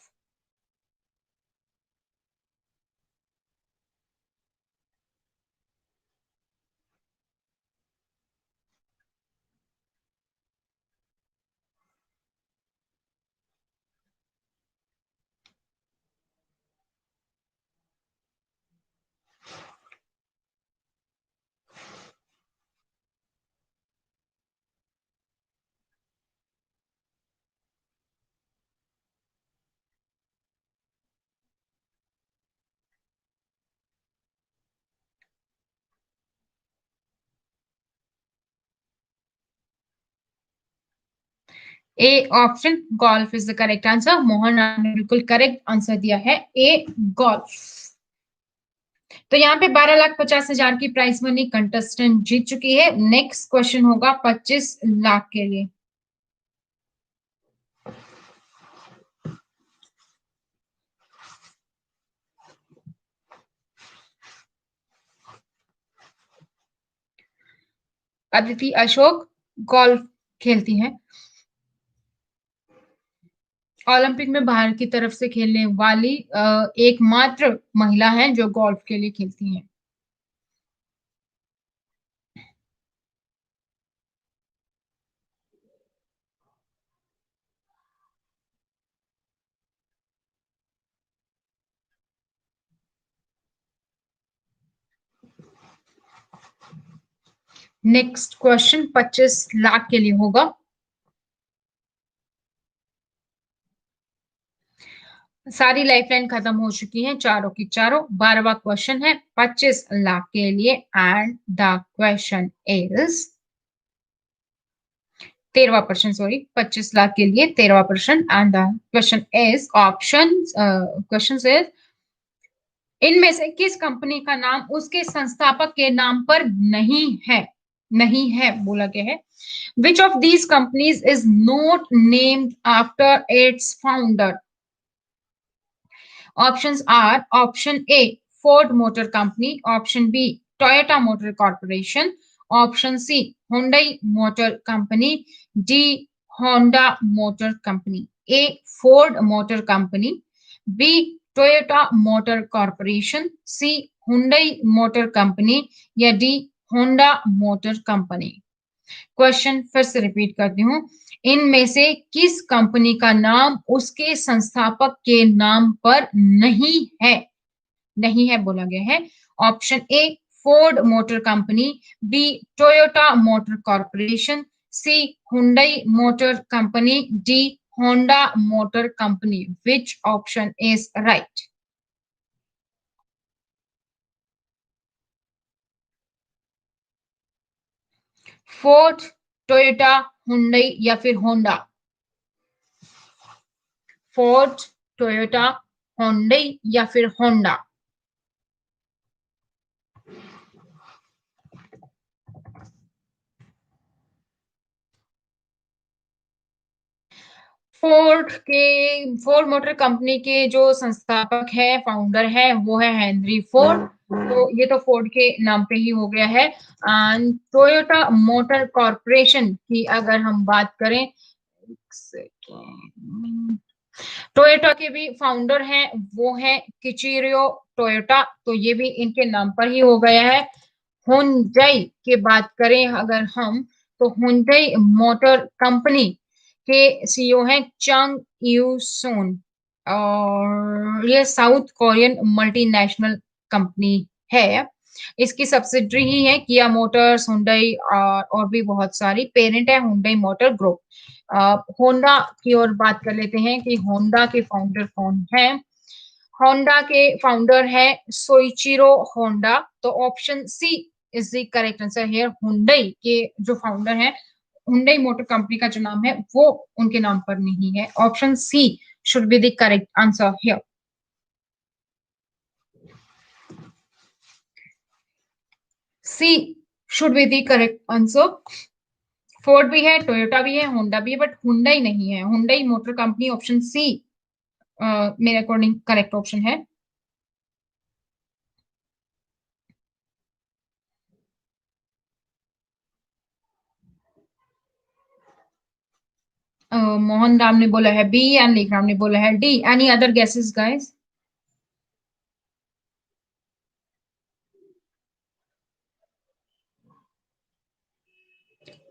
A option golf is the correct answer. Mohan Ram ने बिल्कुल करेक्ट आंसर दिया है, ए गोल्फ. तो यहाँ पे 12,50,000 की प्राइस मनी कंटेस्टेंट जीत चुकी है. नेक्स्ट क्वेश्चन होगा 25 लाख के लिए. अदिति अशोक गोल्फ खेलती हैं। ओलंपिक में भारत की तरफ से खेलने वाली एकमात्र महिला हैं जो गोल्फ के लिए खेलती हैं। नेक्स्ट क्वेश्चन 25 लाख के लिए होगा। सारी लाइफलाइन खत्म हो चुकी हैं, चारों की चारों। 12वां क्वेश्चन है 25 लाख के लिए एंड द क्वेश्चन इज 13वां प्रश्न, सॉरी, 25 लाख के लिए 13वां प्रश्न and the question is question is इनमें से किस कंपनी का नाम उसके संस्थापक के नाम पर नहीं है? नहीं है बोला गया है। Which of these companies is not named after it's founder? Options are option A, Ford Motor Company, option B, Toyota Motor Corporation, option C, Hyundai Motor Company, D, Honda Motor Company. A, Ford Motor Company, B, Toyota Motor Corporation, C, Hyundai Motor Company या D, Honda Motor Company. Question फिर से रिपीट करती हूँ, इनमें से किस कंपनी का नाम उसके संस्थापक के नाम पर नहीं है? नहीं है बोला गया है। Option A, Ford Motor Company, B, Toyota Motor Corporation, C, Hyundai Motor Company, D, Honda Motor Company. Which option is right? Ford, Toyota, Hyundai या फिर होंडा? फोर्ड, टोयोटा, होंडई या फिर होंडा? फोर्ड मोटर कंपनी के जो संस्थापक है, फाउंडर है, वो है हेनरी फोर्ड। तो ये तो फोर्ड के नाम पे ही हो गया है। टोयोटा मोटर कॉर्पोरेशन की अगर हम बात करें, टोयोटा के भी फाउंडर हैं, वो है किचिरो टोयोटा, तो ये भी इनके नाम पर ही हो गया है। हुंडई की बात करें अगर हम, तो हुंडई मोटर कंपनी के सीईओ हैं चंग यू सून, और ये साउथ कोरियन मल्टीनेशनल कंपनी है। इसकी सब्सिडरी ही है किया मोटर्स, हुंडई और भी बहुत सारी। पेरेंट है हुंडई मोटर ग्रुप। होंडा की ओर बात कर लेते हैं कि होंडा के फाउंडर कौन है। होंडा के फाउंडर है सोइचिरो होंडा। तो option C is the correct answer here. Hyundai के जो फाउंडर हैं, हुंडई मोटर कंपनी का जो नाम है वो उनके नाम पर नहीं है। Option C should be the correct answer here. C should be the correct answer. Ford भी है, टोयोटा भी है, होंडा भी है, बट हुंडई नहीं है। Hyundai Motor Company, option C मेरे अकॉर्डिंग करेक्ट ऑप्शन है। मोहन राम ने बोला है बी एंड लेखराम ने बोला है D. Any other guesses guys?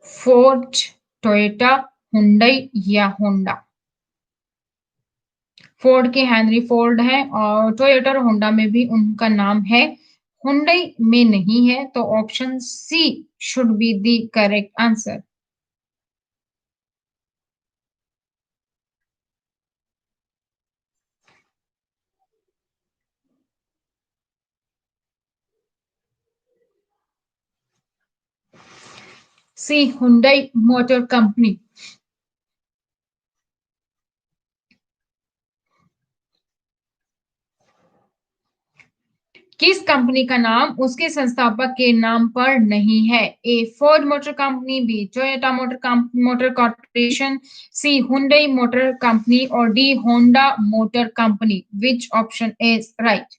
Ford, Toyota, Hyundai या होंडा? फोर्ड के हेनरी फोर्ड है, और टोयोटा और होंडा में भी उनका नाम है, हुंडई में नहीं है। तो option C should be the correct answer. C, Hyundai Motor Company. किस कंपनी का नाम उसके संस्थापक के नाम पर नहीं है? A, Ford Motor Company, B, Toyota Motor Corporation, C, Hyundai Motor Company और D, Honda Motor Company. Which option is right?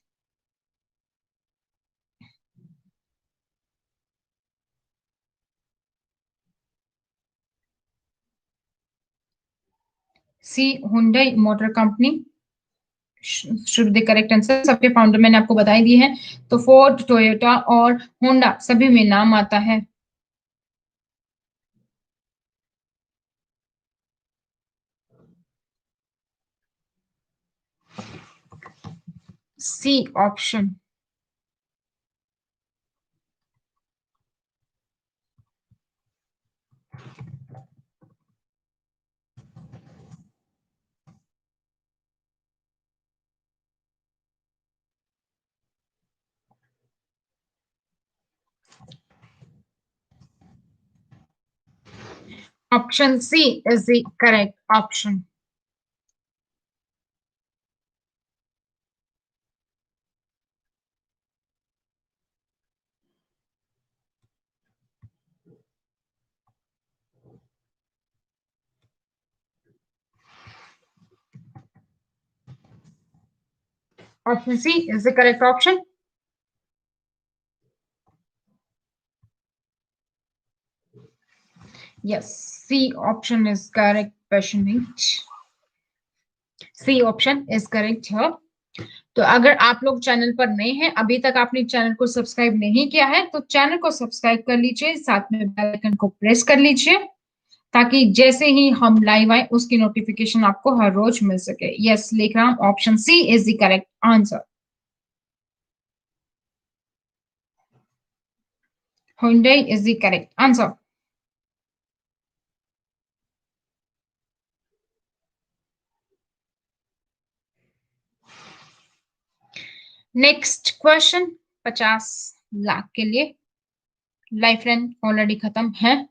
C Hyundai Motor Company should the correct answer. सबके फाउंडर मैंने आपको बता ही दिए हैं, तो फोर्ड, टोयोटा और होंडा सभी में नाम आता है। C option. Option C is the correct option. Option C is the correct option. Yes, C option is correct patient. C option is correct है। तो अगर आप लोग चैनल पर नए हैं, अभी तक आपने चैनल को सब्सक्राइब नहीं किया है, तो चैनल को सब्सक्राइब कर लीजिए, साथ में बेल आइकन को प्रेस कर लीजिए, ताकि जैसे ही हम लाइव आए उसकी नोटिफिकेशन आपको हर रोज मिल सके। यस, लिख रहा हूं, option C is the correct answer. Hyundai is the correct answer. Next question 50 lakh के लिए। लाइफ लाइन ऑलरेडी खत्म है।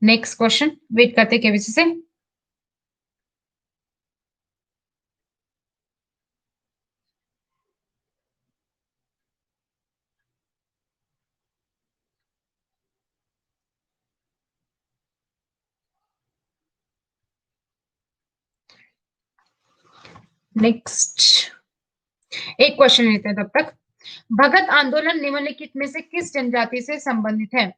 नेक्स्ट क्वेश्चन वेट करते केबीसी से। नेक्स्ट एक क्वेश्चन लेते हैं तब तक। भगत आंदोलन निम्नलिखित में से किस जनजाति से संबंधित है?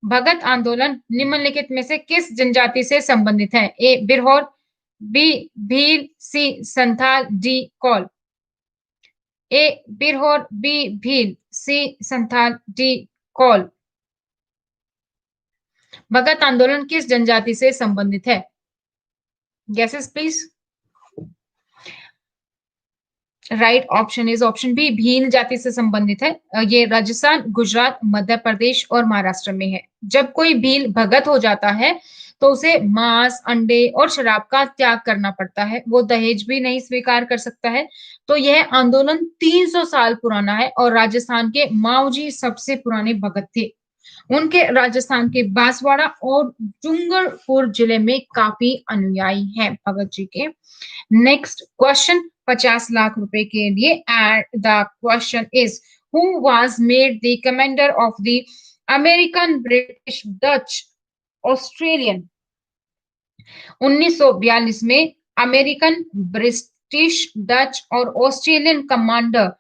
भगत आंदोलन निम्नलिखित में से किस जनजाति से संबंधित है? A Birhor, B Bhil, C Santhal, D Kaul. A Birhor, B Bhil, C Santhal, D Kaul. Bhagat आंदोलन किस जनजाति से संबंधित है? Guesses please. Right option is option B, Bhil जाति से संबंधित है। ये राजस्थान, गुजरात, मध्य प्रदेश और महाराष्ट्र में है। जब कोई भील भगत हो जाता है तो उसे मांस, अंडे और शराब का त्याग करना पड़ता है। वो दहेज भी नहीं स्वीकार कर सकता है। तो यह आंदोलन 300 साल पुराना है और राजस्थान के माओजी सबसे पुराने भगत थे। उनके राजस्थान के बांसवाड़ा और डूंगरपुर जिले में काफी अनुयायी हैं भगत जी के। नेक्स्ट क्वेश्चन 50 लाख रुपए के लिए। And the question is, who was made the commander of the American, British, Dutch, Australian 1942 में अमेरिकन, ब्रिटिश, डच और Australian commander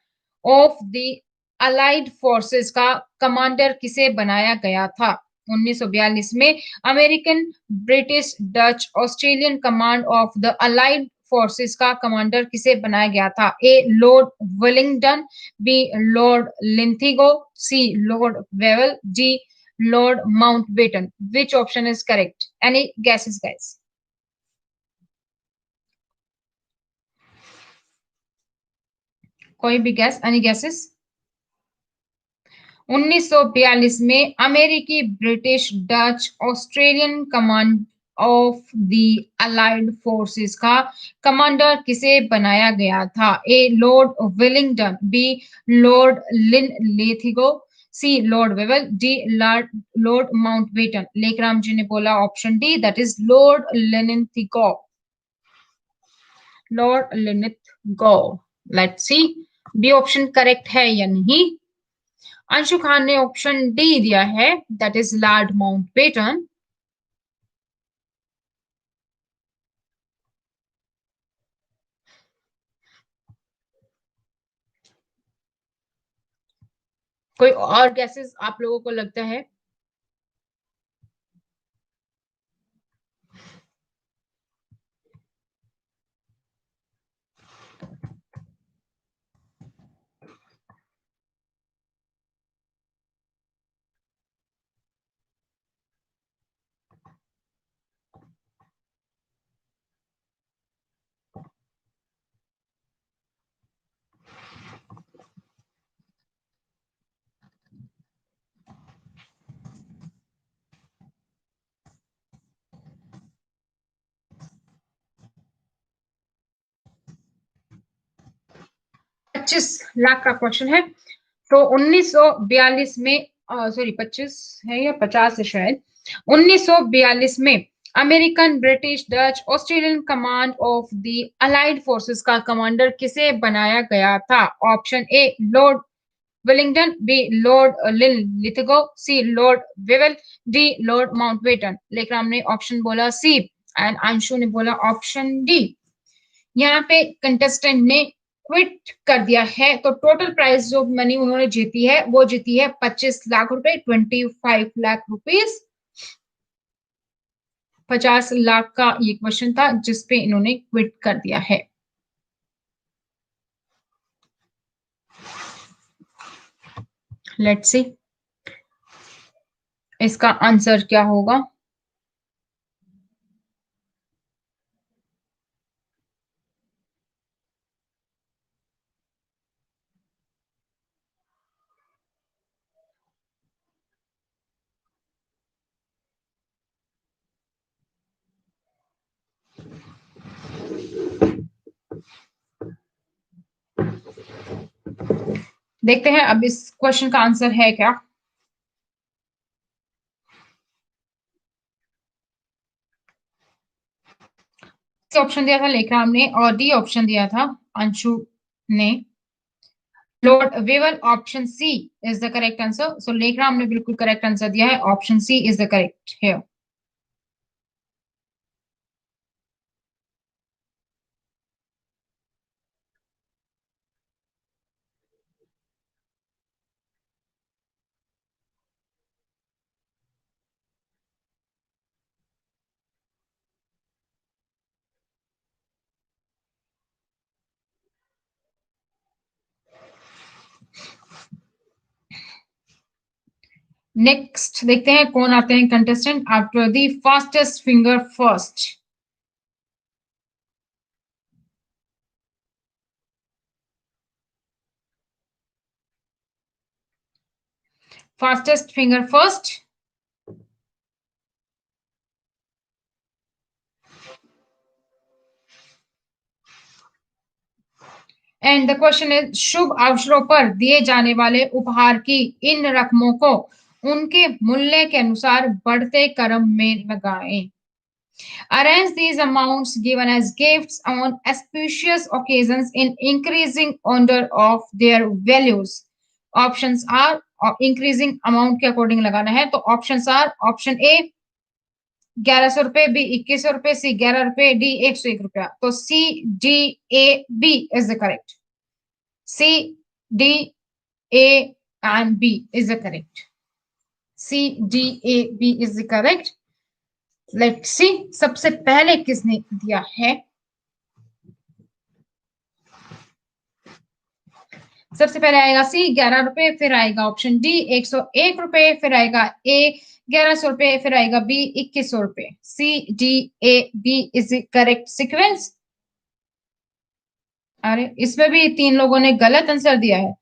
of the allied forces का कमांडर किसे बनाया गया था? 1942 में American, British, Dutch, Australian command of the allied forces का कमांडर किसे बनाया गया था? A Lord Wellington, B Lord Linlithgow, C Lord Wavell, D Lord Mountbatten. Which option is correct? Any guesses guys? कोई भी गैस? Any gases? 1942 में अमेरिकी, British, Dutch, Australian command of the allied forces का कमांडर किसे बनाया गया था? A Lord Wellington, B Lord Linlithgow, C Lord Wavell, D Lord Mountbatten. Lekhram ji ने बोला option D, that is Lord Linlithgow. Lord Linlithgow. Let's see B option correct है या नहीं। अंशु खान ने ऑप्शन डी दिया है, दैट इज लॉर्ड माउंटबेटन। कोई और गैसेस आप लोगों को लगता है? 25 लाख का क्वेश्चन है। तो 1942 में, सॉरी 25 है या 50 है शायद, 1942 में American, British, Dutch, Australian command of the allied forces का कमांडर किसे बनाया गया था? Option A lord Willington, B lord Lithgow, C Lord Wavell, D Lord Mountbatten. लेकिन ने ऑप्शन बोला सी एंड अंशु ने बोला ऑप्शन डी। यहाँ पे कंटेस्टेंट ने क्विट कर दिया है, तो टोटल प्राइस जो मनी उन्होंने जीती है वो जीती है 25 लाख रुपए, 25 लाख रुपीज। 50 लाख का ये क्वेश्चन था जिसपे इन्होंने क्विट कर दिया है। लेट्स सी इसका आंसर क्या होगा। देखते हैं अब इस क्वेश्चन का आंसर है क्या। ऑप्शन दिया था लेखराम ने और डी ऑप्शन दिया था अंशु ने। Lord Wavell, option C is the correct answer. So Lekhram ने बिल्कुल करेक्ट आंसर दिया है, option C is the correct है। नेक्स्ट देखते हैं कौन आते हैं contestant after the fastest finger first. Fastest finger first. And the question is, शुभ अवसरों पर दिए जाने वाले उपहार की इन रकमों को उनके मूल्य के अनुसार बढ़ते क्रम में लगाएं। Arrange these amounts given as gifts on auspicious occasions in increasing order of their values. Options are increasing amount के अकॉर्डिंग लगाना है, तो ऑप्शंस आर ऑप्शन ए 1100 रुपए, बी 2100 रुपए, सी 11 रुपए, डी 101 रुपया। तो C D A B is the correct. C D A and B is the correct. C D A B is the correct. Let's see सबसे पहले किसने दिया है। सबसे पहले आएगा सी 11 रुपए, फिर आएगा ऑप्शन डी 101 रुपए, फिर आएगा ए 1100 रुपए, फिर आएगा बी 2100 रुपए। C D A B is correct sequence. अरे इसमें भी 3 लोगों ने गलत आंसर दिया है।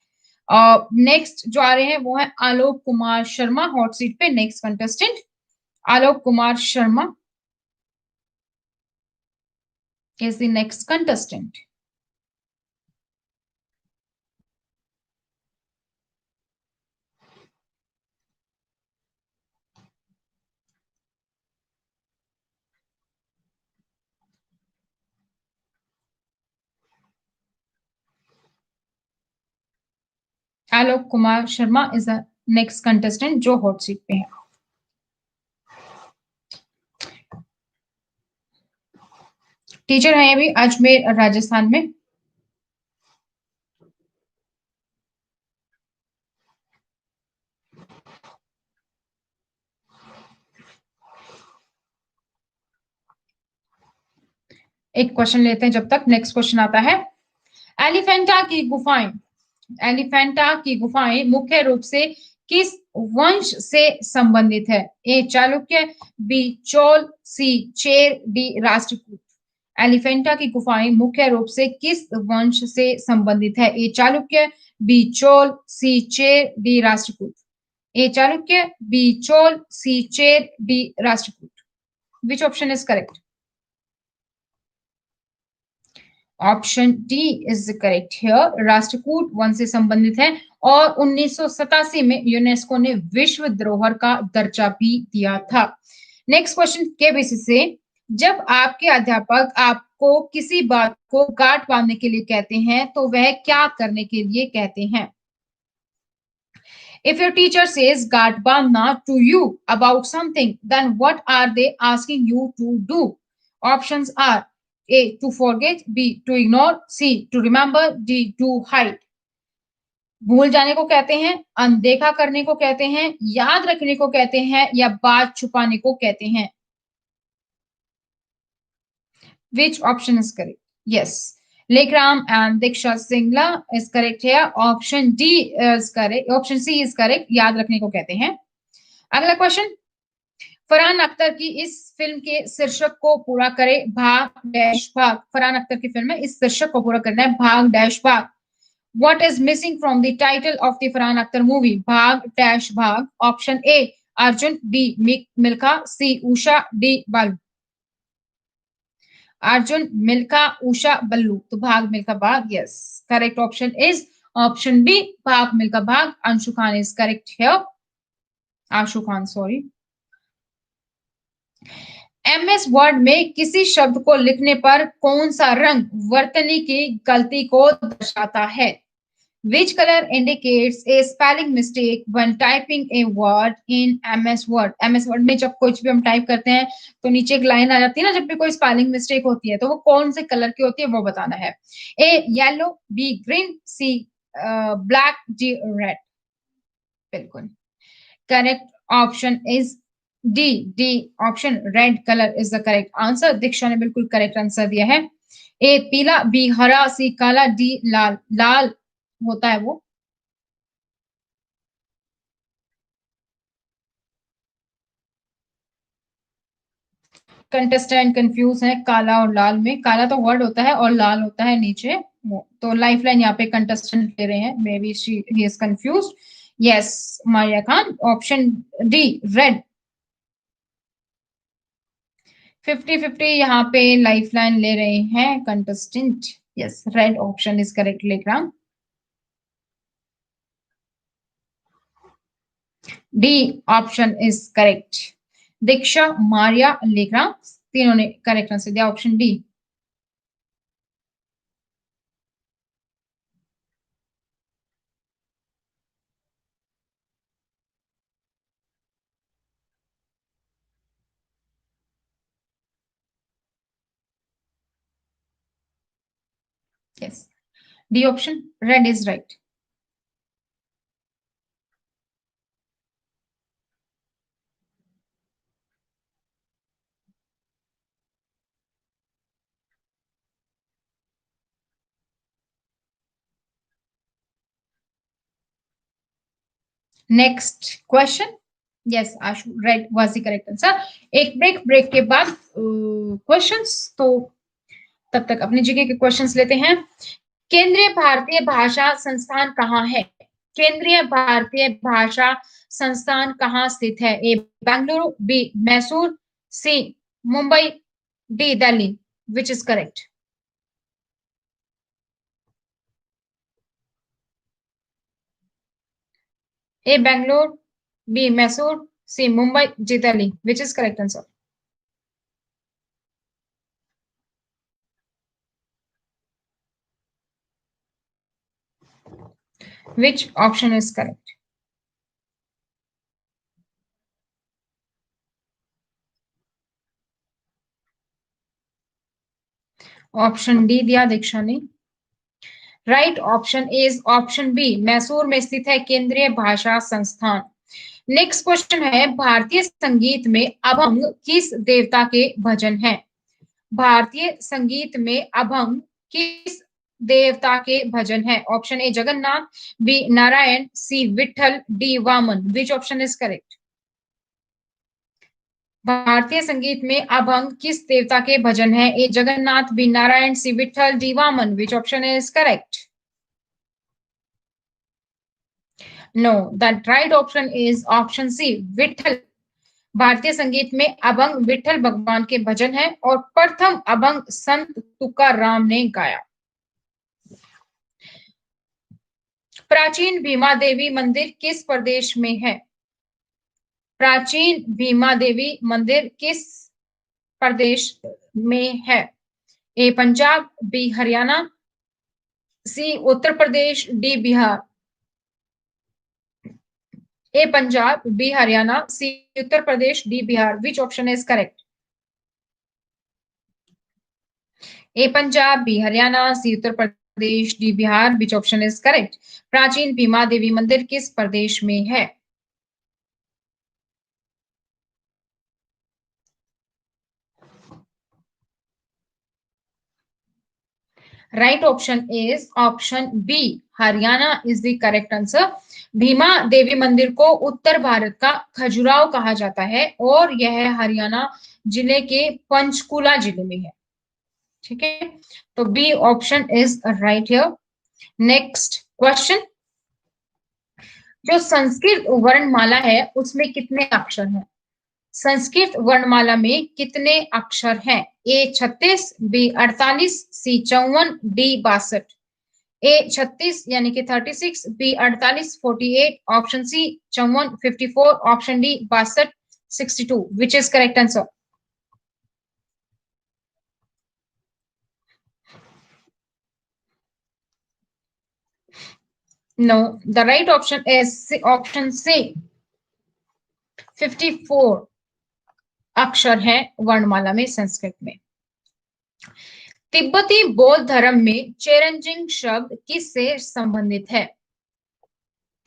नेक्स्ट जो आ रहे हैं वो है आलोक कुमार शर्मा, हॉट सीट पे next contestant Alok Kumar Sharma is the next contestant. Alok Kumar Sharma is the next contestant जो हॉट सीट पे है। टीचर है अभी अजमेर राजस्थान में। एक क्वेश्चन लेते हैं जब तक नेक्स्ट क्वेश्चन आता है। एलिफेंटा की गुफाएं, एलिफेंटा की गुफाएं मुख्य रूप से किस वंश से संबंधित है? A Chalukya, B Chola, C Chera, D Rashtrakuta. Elephanta की गुफाएं मुख्य रूप से किस वंश से संबंधित है? A Chalukya, B Chola, C Chera, D Rashtrakuta. A Chalukya, B Chola, C Chera, D Rashtrakuta. Which option is correct? Option D is correct here. Rashtrakuta वंश से संबंधित है और 1987 में यूनेस्को ने विश्व धरोहर का दर्जा भी दिया था। नेक्स्ट क्वेश्चन के बेसिस से, जब आपके अध्यापक आपको किसी बात को गांठ बांधने के लिए कहते हैं तो वह क्या करने के लिए कहते हैं? If your teacher says गांठ बांधना to you about something, then what are they asking you to do? Options are A to forget, B to ignore, C to remember, D to hide. भूल जाने को कहते हैं, अनदेखा करने को कहते हैं, याद रखने को कहते हैं या बात छुपाने को कहते हैं? Which option is correct? Yes. Lekram and Diksha Singla is correct here. Option D is correct. Option C is correct. याद रखने को कहते हैं। अगला क्वेश्चन, फरहान अख्तर की इस फिल्म के शीर्षक को पूरा करे, भाग डैश भाग। फरहान अख्तर की फिल्म है, इस शीर्षक को पूरा करना है, भाग डैश भाग। What is missing from the title of the Farhan Akhtar movie? Bhaag dash Bhaag. Option A Arjun, B Milkha, C Usha, D Balu. Arjun, Milkha, Usha, Ballu. तो Bhaag Milkha Bhaag. Yes, correct option is option B, Bhaag Milkha Bhaag. Anshu Khan is correct here. Ashu Khan, sorry. MS word में किसी शब्द को लिखने पर कौन सा रंग वर्तनी की गलती को दर्शाता है? Which color indicates a spelling mistake when typing a word in MS Word? MS Word में जब कुछ भी हम टाइप करते हैं तो नीचे एक लाइन आ जाती है ना, जब भी कोई स्पेलिंग मिस्टेक होती है तो वो कौन से कलर की होती है वो बताना है। A yellow, B green, C black, D red. बिल्कुल correct option is D, D option red colour is the correct answer. Diksha ने बिल्कुल करेक्ट आंसर दिया है। ए पीला, बी हरा, सी काला, डी लाल। लाल होता है वो। कंटेस्टेंट कंफ्यूज है काला और लाल में। काला तो वर्ड होता है और लाल होता है नीचे वो। तो लाइफ लाइन यहाँ पे कंटेस्टेंट ले रहे हैं, maybe he is confuse. Yes Maria Khan, option D red. 50-50 यहाँ पे लाइफ लाइन ले रहे हैं contestant. Yes, red option is correct. Lekhram, D option is correct. Diksha, Maria, Lekhram तीनों ने करेक्ट आंसर दिया, option D. Yes, D option red is right. Next question. Yes Ashu, red was the correct answer. एक ब्रेक के बाद क्वेश्चंस, तो तब तक अपनी जगह के क्वेश्चंस लेते हैं। केंद्रीय भारतीय भाषा संस्थान कहाँ है? केंद्रीय भारतीय भाषा संस्थान कहाँ स्थित है? A Bengaluru, B Mysore, C Mumbai, D Delhi. Which is correct? A Bengaluru, B Mysore, C Mumbai, D Delhi. Which is correct answer? Which option is correct? Option D दिया दीक्षा ने। Right option is option B, Mysore में स्थित है केंद्रीय भाषा संस्थान। नेक्स्ट क्वेश्चन है, भारतीय संगीत में अभंग किस देवता के भजन हैं? भारतीय संगीत में अभंग किस देवता के भजन है? Option A Jagannath, B Narayan, C Vithal, D Vaman. Which option is correct? भारतीय संगीत में अभंग किस देवता के भजन है? A Jagannath, B Narayan, C Vithal, D Vaman. Which option is correct? No, the right option is option C Vithal. भारतीय संगीत में अभंग विठल भगवान के भजन है और प्रथम अभंग संत तुकाराम ने गाया। प्राचीन भीमा देवी मंदिर किस प्रदेश में है? प्राचीन भीमा देवी मंदिर किस प्रदेश में है? A Punjab, B Haryana, C Uttar Pradesh, D Bihar. A Punjab, B Haryana, C Uttar Pradesh, D Bihar. Which option is correct? A Punjab, B Haryana, C Uttar Pradesh, D Bihar. Which option is correct? प्राचीन भीमा देवी मंदिर किस प्रदेश में है? Right option is option B, Haryana is the correct answer. Bhima Devi मंदिर को उत्तर भारत का खजुराहो कहा जाता है और यह हरियाणा जिले के पंचकुला जिले में है। ठीक है, तो B option is right here. Next question, जो संस्कृत वर्णमाला है उसमें कितने अक्षर हैं? संस्कृत वर्णमाला में कितने अक्षर हैं? ए 36, बी 48, सी 54, डी 62। ए 36 यानी कि 36, B 48 48, option C 54 54, option D 62 62। Which is correct answer? No, the right option is option C 54 अक्षर है वर्णमाला में संस्कृत में। तिब्बती बौद्ध धर्म में चेरंजिंग शब्द किससे संबंधित है?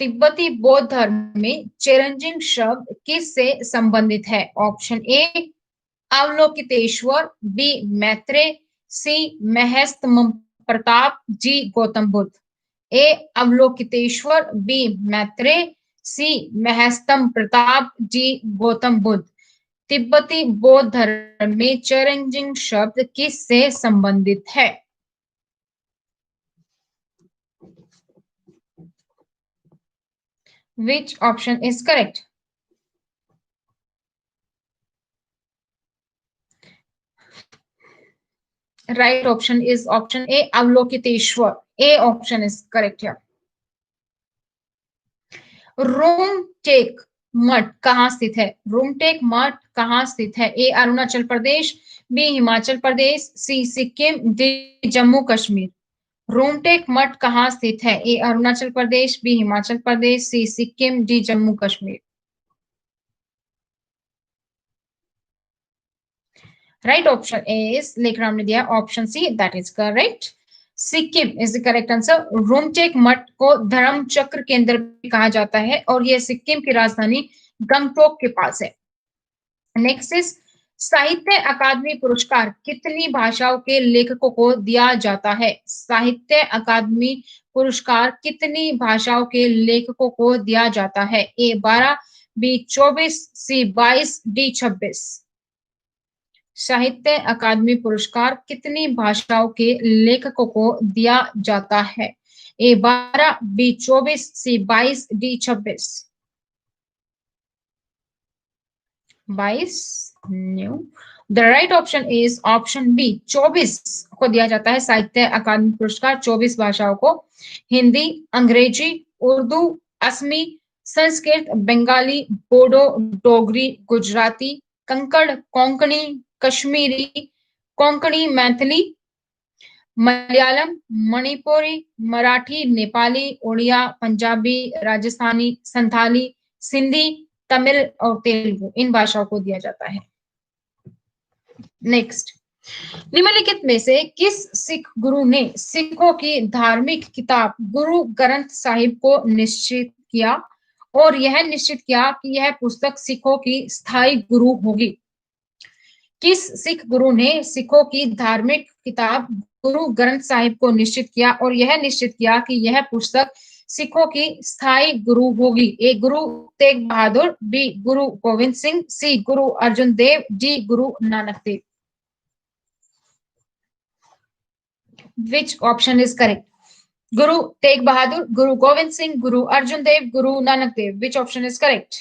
तिब्बती बौद्ध धर्म में चेरंजिंग शब्द किससे संबंधित है? Option A Avalokiteshvara, B Maitreya, C Mahastham Pratap, G Gautam Buddha. A Avalokiteshvara, B Maitreya, C Mahastham Pratap, G Gautam Buddha. तिब्बती बौद्ध धर्म में चेरंजिंग शब्द किससे संबंधित है? Which option is correct? Right option is option A, Avalokiteshwar. A option is correct here. Rumtek मठ कहाँ स्थित है? रूमटेक मठ कहाँ स्थित है? A Arunachal Pradesh, B Himachal Pradesh, C Sikkim, D Jammu Kashmir. Rumtek मठ कहाँ स्थित है? A Arunachal Pradesh, B Himachal Pradesh, C Sikkim, D Jammu Kashmir. Right option is Lekhram ने दिया option C, that is correct. Sikkim is the correct answer. Rumtek मठ को धर्म चक्र केंद्र भी कहा जाता है और यह सिक्किम की राजधानी गंगटोक के पास है। नेक्स्ट इज, साहित्य अकादमी पुरस्कार कितनी भाषाओं के लेखकों को दिया जाता है? साहित्य अकादमी पुरस्कार कितनी भाषाओं के लेखकों को दिया जाता है? A 12, B 24, C 22, D 26। साहित्य अकादमी पुरस्कार कितनी भाषाओं के लेखकों को दिया जाता है? A 12, B 24, C 22, D 26। 22। No, the right option is option B 24 को दिया जाता है साहित्य अकादमी पुरस्कार 24 भाषाओं को। हिंदी, अंग्रेजी, उर्दू, असमी, संस्कृत, बंगाली, बोडो, डोगरी, गुजराती, कंकड़, कोंकणी, कश्मीरी, कोंकणी, मैथिली, मलयालम, मणिपुरी, मराठी, नेपाली, उड़िया, पंजाबी, राजस्थानी, संथाली, सिंधी, तमिल और तेलुगु, इन भाषाओं को दिया जाता है। नेक्स्ट, निम्नलिखित में से किस सिख गुरु ने सिखों की धार्मिक किताब गुरु ग्रंथ साहिब को निश्चित किया और यह निश्चित किया कि यह पुस्तक सिखों की स्थायी गुरु होगी? किस सिख गुरु ने सिखों की धार्मिक किताब गुरु ग्रंथ साहिब को निश्चित किया और यह निश्चित किया कि यह पुस्तक सिखों की स्थायी गुरु होगी? ए Guru Tegh Bahadur, B Guru Govind Singh, C Guru Arjun Dev, D Guru Nanak Dev. Which option is correct? Guru Tegh Bahadur, Guru Govind Singh, Guru Arjun Dev, Guru Nanak Dev. Which option is correct?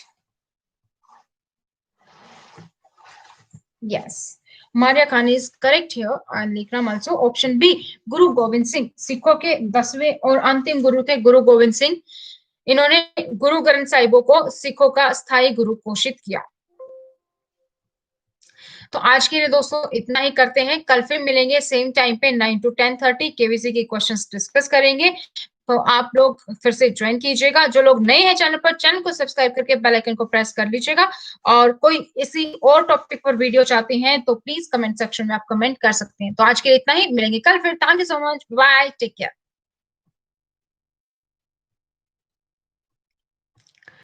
Yes. Maria Khan is correct here and Likram also. Option B, Guru Govind Singh. सिखों के 10वें और अंतिम गुरु थे गुरु गोविंद सिंह। इन्होंने गुरु ग्रंथ साहिबों को सिखों का स्थायी गुरु घोषित किया। तो आज के लिए दोस्तों इतना ही करते हैं। कल फिर मिलेंगे सेम टाइम पे 9 to 10:30 केवीसी के क्वेश्चंस डिस्कस करेंगे। तो आप लोग फिर से ज्वाइन कीजिएगा। जो लोग नए हैं चैनल पर, चैनल को सब्सक्राइब करके बेल आइकन को प्रेस कर लीजिएगा। और कोई इसी और टॉपिक पर वीडियो चाहते हैं तो प्लीज कमेंट सेक्शन में आप कमेंट कर सकते हैं। तो आज के लिए इतना ही, मिलेंगे कल फिर। Thank you so much, bye, take care.